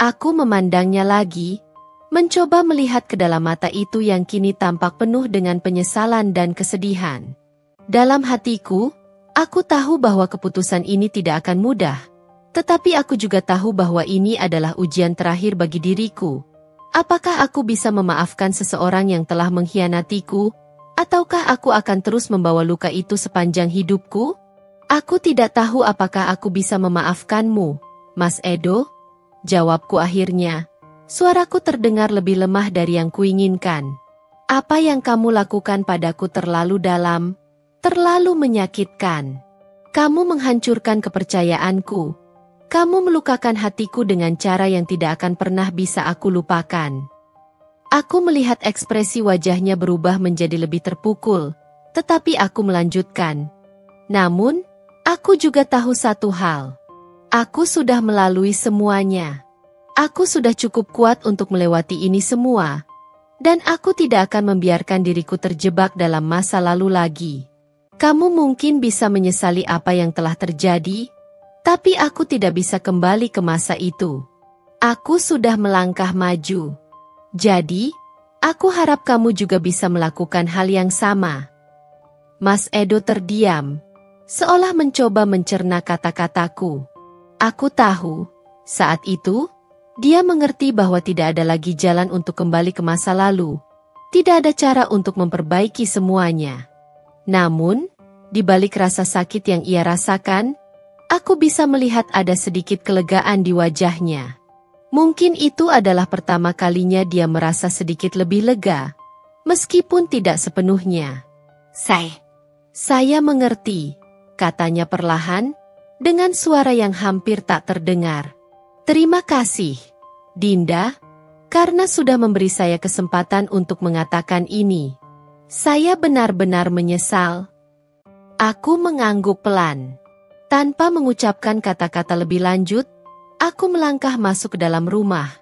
A: Aku memandangnya lagi, mencoba melihat ke dalam mata itu yang kini tampak penuh dengan penyesalan dan kesedihan. Dalam hatiku, aku tahu bahwa keputusan ini tidak akan mudah, tetapi aku juga tahu bahwa ini adalah ujian terakhir bagi diriku. Apakah aku bisa memaafkan seseorang yang telah mengkhianatiku, ataukah aku akan terus membawa luka itu sepanjang hidupku? Aku tidak tahu apakah aku bisa memaafkanmu, Mas Edo. Jawabku akhirnya. Suaraku terdengar lebih lemah dari yang kuinginkan. Apa yang kamu lakukan padaku terlalu dalam, terlalu menyakitkan. Kamu menghancurkan kepercayaanku. Kamu melukakan hatiku dengan cara yang tidak akan pernah bisa aku lupakan. Aku melihat ekspresi wajahnya berubah menjadi lebih terpukul, tetapi aku melanjutkan. Namun, aku juga tahu satu hal. Aku sudah melalui semuanya. Aku sudah cukup kuat untuk melewati ini semua, dan aku tidak akan membiarkan diriku terjebak dalam masa lalu lagi. Kamu mungkin bisa menyesali apa yang telah terjadi, tapi aku tidak bisa kembali ke masa itu. Aku sudah melangkah maju. Jadi, aku harap kamu juga bisa melakukan hal yang sama. Mas Edo terdiam, seolah mencoba mencerna kata-kataku. Aku tahu, saat itu, dia mengerti bahwa tidak ada lagi jalan untuk kembali ke masa lalu. Tidak ada cara untuk memperbaiki semuanya. Namun, di balik rasa sakit yang ia rasakan, aku bisa melihat ada sedikit kelegaan di wajahnya. Mungkin itu adalah pertama kalinya dia merasa sedikit lebih lega, meskipun tidak sepenuhnya. Saya mengerti, katanya perlahan, dengan suara yang hampir tak terdengar. Terima kasih, Dinda, karena sudah memberi saya kesempatan untuk mengatakan ini. Saya benar-benar menyesal. Aku mengangguk pelan. Tanpa mengucapkan kata-kata lebih lanjut, aku melangkah masuk ke dalam rumah,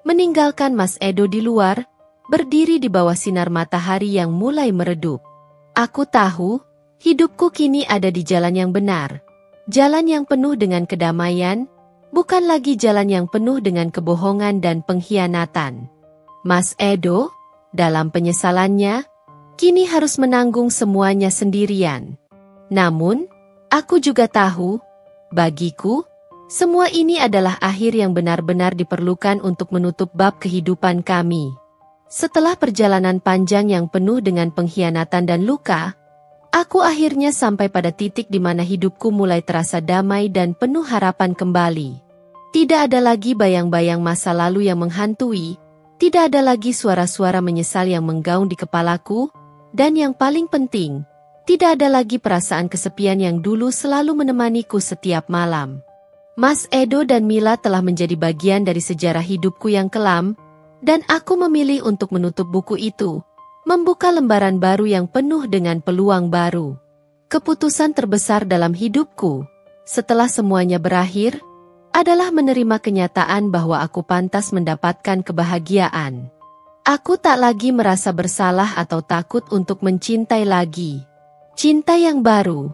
A: meninggalkan Mas Edo di luar, berdiri di bawah sinar matahari yang mulai meredup. Aku tahu, hidupku kini ada di jalan yang benar. Jalan yang penuh dengan kedamaian, bukan lagi jalan yang penuh dengan kebohongan dan pengkhianatan. Mas Edo, dalam penyesalannya, kini harus menanggung semuanya sendirian. Namun, aku juga tahu, Bagiku, semua ini adalah akhir yang benar-benar diperlukan untuk menutup bab kehidupan kami. Setelah perjalanan panjang yang penuh dengan pengkhianatan dan luka, aku akhirnya sampai pada titik di mana hidupku mulai terasa damai dan penuh harapan kembali. Tidak ada lagi bayang-bayang masa lalu yang menghantui, tidak ada lagi suara-suara menyesal yang menggaung di kepalaku, dan yang paling penting, tidak ada lagi perasaan kesepian yang dulu selalu menemaniku setiap malam. Mas Edo dan Mila telah menjadi bagian dari sejarah hidupku yang kelam, dan aku memilih untuk menutup buku itu, membuka lembaran baru yang penuh dengan peluang baru. Keputusan terbesar dalam hidupku, setelah semuanya berakhir, adalah menerima kenyataan bahwa aku pantas mendapatkan kebahagiaan. Aku tak lagi merasa bersalah atau takut untuk mencintai lagi. Cinta yang baru.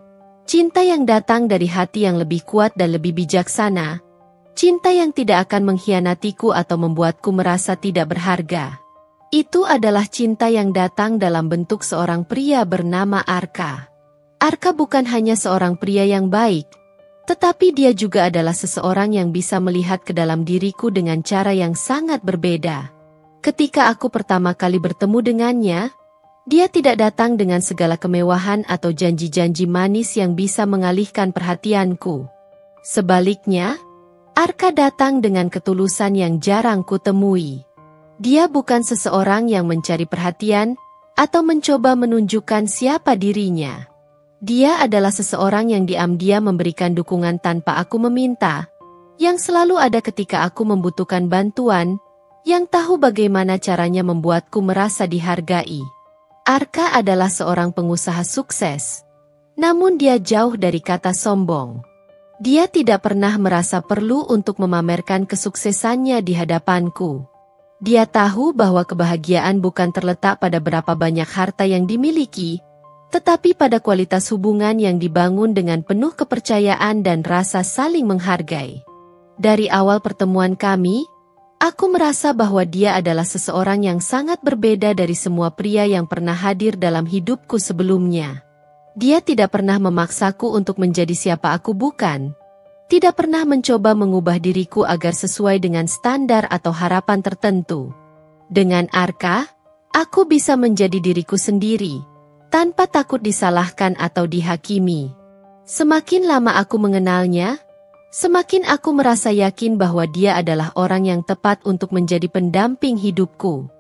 A: Cinta yang datang dari hati yang lebih kuat dan lebih bijaksana. Cinta yang tidak akan mengkhianatiku atau membuatku merasa tidak berharga. Itu adalah cinta yang datang dalam bentuk seorang pria bernama Arka. Arka bukan hanya seorang pria yang baik, tetapi dia juga adalah seseorang yang bisa melihat ke dalam diriku dengan cara yang sangat berbeda. Ketika aku pertama kali bertemu dengannya, dia tidak datang dengan segala kemewahan atau janji-janji manis yang bisa mengalihkan perhatianku. Sebaliknya, Arka datang dengan ketulusan yang jarang kutemui. Dia bukan seseorang yang mencari perhatian atau mencoba menunjukkan siapa dirinya. Dia adalah seseorang yang diam-diam memberikan dukungan tanpa aku meminta, yang selalu ada ketika aku membutuhkan bantuan, yang tahu bagaimana caranya membuatku merasa dihargai. Arka adalah seorang pengusaha sukses, namun dia jauh dari kata sombong. Dia tidak pernah merasa perlu untuk memamerkan kesuksesannya di hadapanku. Dia tahu bahwa kebahagiaan bukan terletak pada berapa banyak harta yang dimiliki, tetapi pada kualitas hubungan yang dibangun dengan penuh kepercayaan dan rasa saling menghargai. Dari awal pertemuan kami, aku merasa bahwa dia adalah seseorang yang sangat berbeda dari semua pria yang pernah hadir dalam hidupku sebelumnya. Dia tidak pernah memaksaku untuk menjadi siapa aku bukan. Tidak pernah mencoba mengubah diriku agar sesuai dengan standar atau harapan tertentu. Dengan Arka, aku bisa menjadi diriku sendiri, tanpa takut disalahkan atau dihakimi. Semakin lama aku mengenalnya, semakin aku merasa yakin bahwa dia adalah orang yang tepat untuk menjadi pendamping hidupku.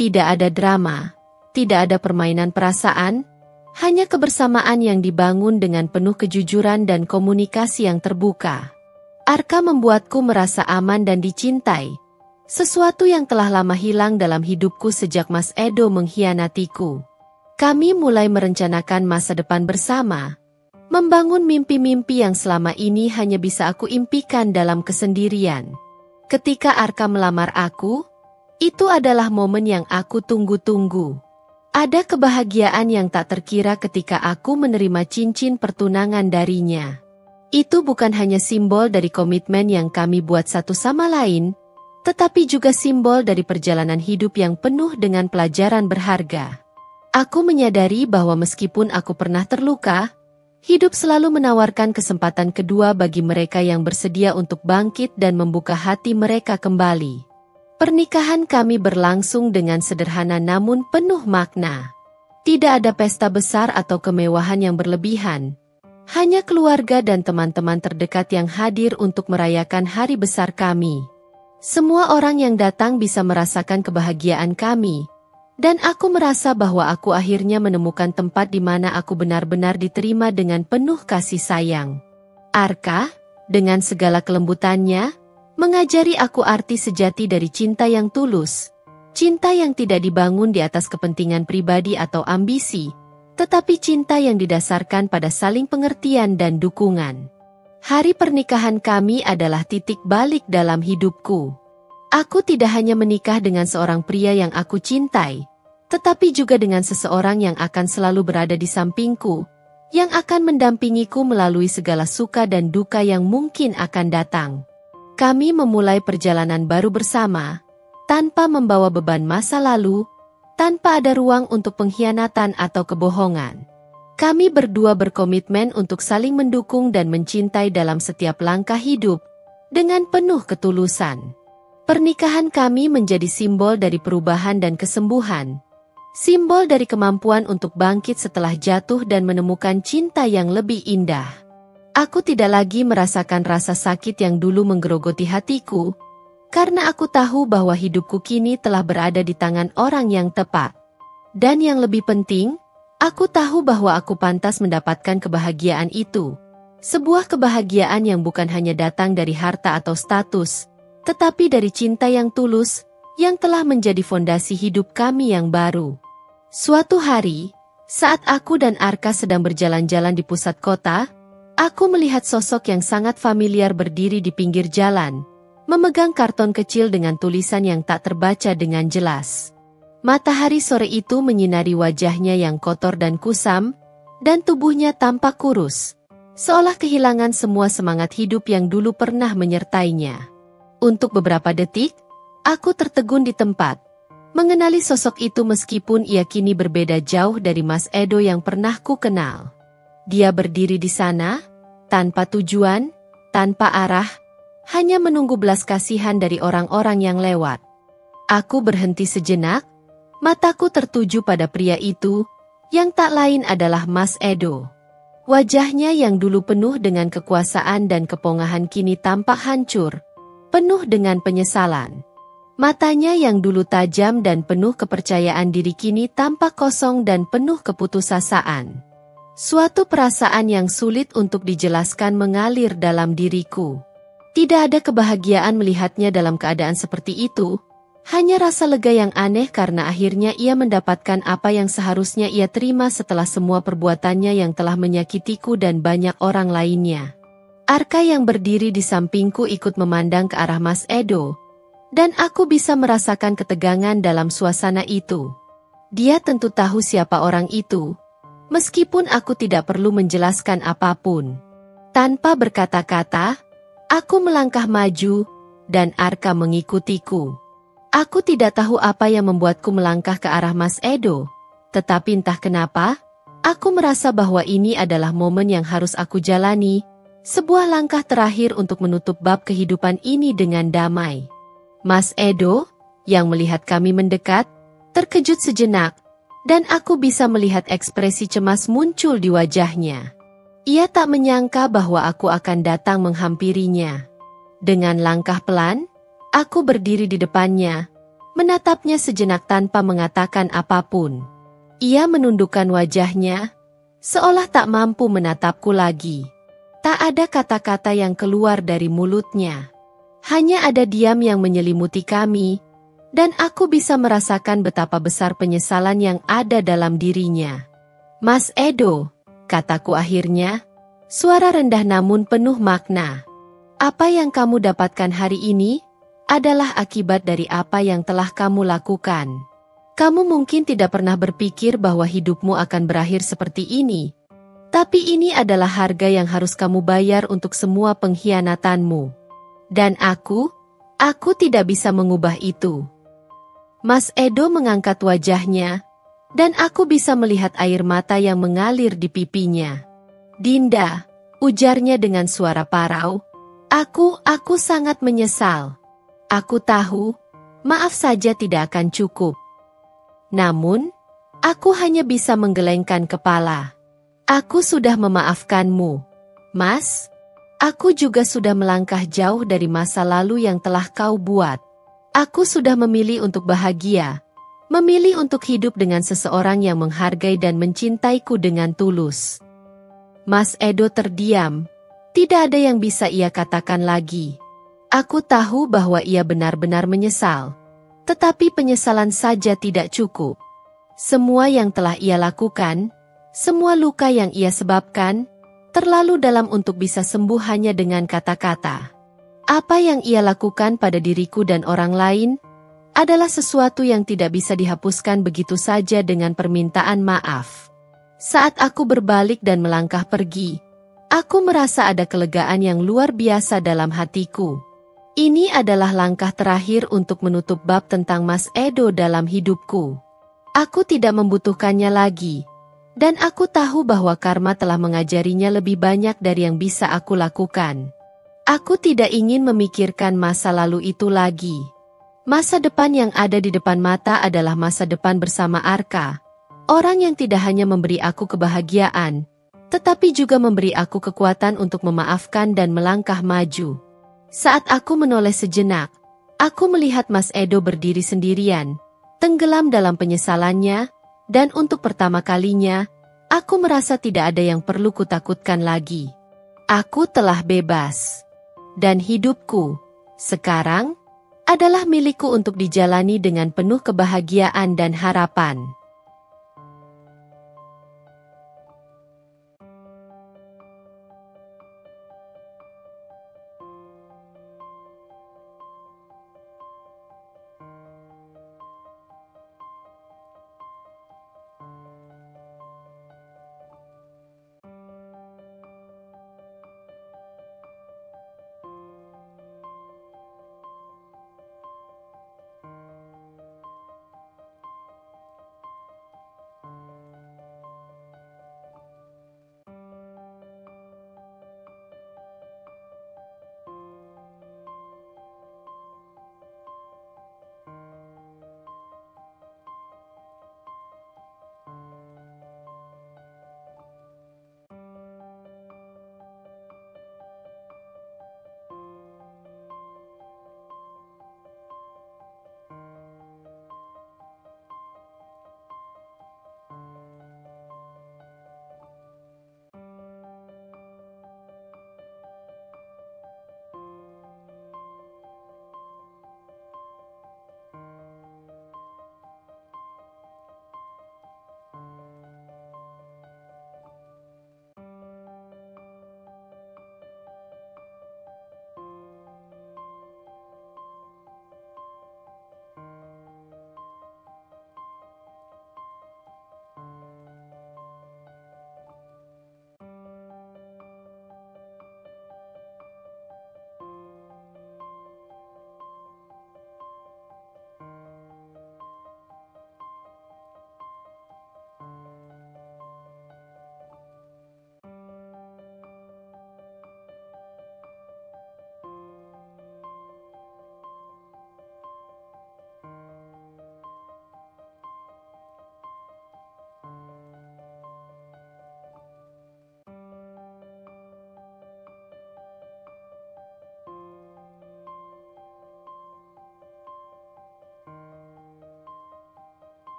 A: Tidak ada drama, tidak ada permainan perasaan, hanya kebersamaan yang dibangun dengan penuh kejujuran dan komunikasi yang terbuka. Arka membuatku merasa aman dan dicintai, sesuatu yang telah lama hilang dalam hidupku sejak Mas Edo mengkhianatiku. Kami mulai merencanakan masa depan bersama, membangun mimpi-mimpi yang selama ini hanya bisa aku impikan dalam kesendirian. Ketika Arka melamar aku, itu adalah momen yang aku tunggu-tunggu. Ada kebahagiaan yang tak terkira ketika aku menerima cincin pertunangan darinya. Itu bukan hanya simbol dari komitmen yang kami buat satu sama lain, tetapi juga simbol dari perjalanan hidup yang penuh dengan pelajaran berharga. Aku menyadari bahwa meskipun aku pernah terluka, hidup selalu menawarkan kesempatan kedua bagi mereka yang bersedia untuk bangkit dan membuka hati mereka kembali. Pernikahan kami berlangsung dengan sederhana namun penuh makna. Tidak ada pesta besar atau kemewahan yang berlebihan. Hanya keluarga dan teman-teman terdekat yang hadir untuk merayakan hari besar kami. Semua orang yang datang bisa merasakan kebahagiaan kami. Dan aku merasa bahwa aku akhirnya menemukan tempat di mana aku benar-benar diterima dengan penuh kasih sayang. Arka, dengan segala kelembutannya, mengajari aku arti sejati dari cinta yang tulus. Cinta yang tidak dibangun di atas kepentingan pribadi atau ambisi, tetapi cinta yang didasarkan pada saling pengertian dan dukungan. Hari pernikahan kami adalah titik balik dalam hidupku. Aku tidak hanya menikah dengan seorang pria yang aku cintai, tetapi juga dengan seseorang yang akan selalu berada di sampingku, yang akan mendampingiku melalui segala suka dan duka yang mungkin akan datang. Kami memulai perjalanan baru bersama, tanpa membawa beban masa lalu, tanpa ada ruang untuk pengkhianatan atau kebohongan. Kami berdua berkomitmen untuk saling mendukung dan mencintai dalam setiap langkah hidup, dengan penuh ketulusan. Pernikahan kami menjadi simbol dari perubahan dan kesembuhan. Simbol dari kemampuan untuk bangkit setelah jatuh dan menemukan cinta yang lebih indah. Aku tidak lagi merasakan rasa sakit yang dulu menggerogoti hatiku, karena aku tahu bahwa hidupku kini telah berada di tangan orang yang tepat. Dan yang lebih penting, aku tahu bahwa aku pantas mendapatkan kebahagiaan itu. Sebuah kebahagiaan yang bukan hanya datang dari harta atau status, tetapi dari cinta yang tulus, yang telah menjadi fondasi hidup kami yang baru. Suatu hari, saat aku dan Arka sedang berjalan-jalan di pusat kota, aku melihat sosok yang sangat familiar berdiri di pinggir jalan, memegang karton kecil dengan tulisan yang tak terbaca dengan jelas. Matahari sore itu menyinari wajahnya yang kotor dan kusam, dan tubuhnya tampak kurus, seolah kehilangan semua semangat hidup yang dulu pernah menyertainya. Untuk beberapa detik, aku tertegun di tempat, mengenali sosok itu meskipun ia kini berbeda jauh dari Mas Edo yang pernah ku kenal. Dia berdiri di sana, tanpa tujuan, tanpa arah, hanya menunggu belas kasihan dari orang-orang yang lewat. Aku berhenti sejenak, mataku tertuju pada pria itu, yang tak lain adalah Mas Edo. Wajahnya yang dulu penuh dengan kekuasaan dan kepongahan kini tampak hancur, penuh dengan penyesalan. Matanya yang dulu tajam dan penuh kepercayaan diri kini tampak kosong dan penuh keputusasaan. Suatu perasaan yang sulit untuk dijelaskan mengalir dalam diriku. Tidak ada kebahagiaan melihatnya dalam keadaan seperti itu, hanya rasa lega yang aneh karena akhirnya ia mendapatkan apa yang seharusnya ia terima setelah semua perbuatannya yang telah menyakitiku dan banyak orang lainnya. Arka yang berdiri di sampingku ikut memandang ke arah Mas Edo, dan aku bisa merasakan ketegangan dalam suasana itu. Dia tentu tahu siapa orang itu, meskipun aku tidak perlu menjelaskan apapun. Tanpa berkata-kata, aku melangkah maju, dan Arka mengikutiku. Aku tidak tahu apa yang membuatku melangkah ke arah Mas Edo, tetapi entah kenapa, aku merasa bahwa ini adalah momen yang harus aku jalani, sebuah langkah terakhir untuk menutup bab kehidupan ini dengan damai. Mas Edo, yang melihat kami mendekat, terkejut sejenak, dan aku bisa melihat ekspresi cemas muncul di wajahnya. Ia tak menyangka bahwa aku akan datang menghampirinya. Dengan langkah pelan, aku berdiri di depannya, menatapnya sejenak tanpa mengatakan apapun. Ia menundukkan wajahnya, seolah tak mampu menatapku lagi. Tak ada kata-kata yang keluar dari mulutnya. Hanya ada diam yang menyelimuti kami, dan aku bisa merasakan betapa besar penyesalan yang ada dalam dirinya. Mas Edo, kataku akhirnya, suara rendah namun penuh makna. Apa yang kamu dapatkan hari ini adalah akibat dari apa yang telah kamu lakukan. Kamu mungkin tidak pernah berpikir bahwa hidupmu akan berakhir seperti ini. Tapi ini adalah harga yang harus kamu bayar untuk semua pengkhianatanmu. Dan aku tidak bisa mengubah itu. Mas Edo mengangkat wajahnya, dan aku bisa melihat air mata yang mengalir di pipinya. Dinda, ujarnya dengan suara parau, aku sangat menyesal. Aku tahu, maaf saja tidak akan cukup. Namun, aku hanya bisa menggelengkan kepala. Aku sudah memaafkanmu, Mas. Aku juga sudah melangkah jauh dari masa lalu yang telah kau buat. Aku sudah memilih untuk bahagia, memilih untuk hidup dengan seseorang yang menghargai dan mencintaiku dengan tulus. Mas Edo terdiam. Tidak ada yang bisa ia katakan lagi. Aku tahu bahwa ia benar-benar menyesal, tetapi penyesalan saja tidak cukup. Semua yang telah ia lakukan, semua luka yang ia sebabkan, terlalu dalam untuk bisa sembuh hanya dengan kata-kata. Apa yang ia lakukan pada diriku dan orang lain, adalah sesuatu yang tidak bisa dihapuskan begitu saja dengan permintaan maaf. Saat aku berbalik dan melangkah pergi, aku merasa ada kelegaan yang luar biasa dalam hatiku. Ini adalah langkah terakhir untuk menutup bab tentang Mas Edo dalam hidupku. Aku tidak membutuhkannya lagi. Dan aku tahu bahwa karma telah mengajarinya lebih banyak dari yang bisa aku lakukan. Aku tidak ingin memikirkan masa lalu itu lagi. Masa depan yang ada di depan mata adalah masa depan bersama Arka. Orang yang tidak hanya memberi aku kebahagiaan, tetapi juga memberi aku kekuatan untuk memaafkan dan melangkah maju. Saat aku menoleh sejenak, aku melihat Mas Edo berdiri sendirian, tenggelam dalam penyesalannya, dan untuk pertama kalinya, aku merasa tidak ada yang perlu kutakutkan lagi. Aku telah bebas. Dan hidupku, sekarang, adalah milikku untuk dijalani dengan penuh kebahagiaan dan harapan.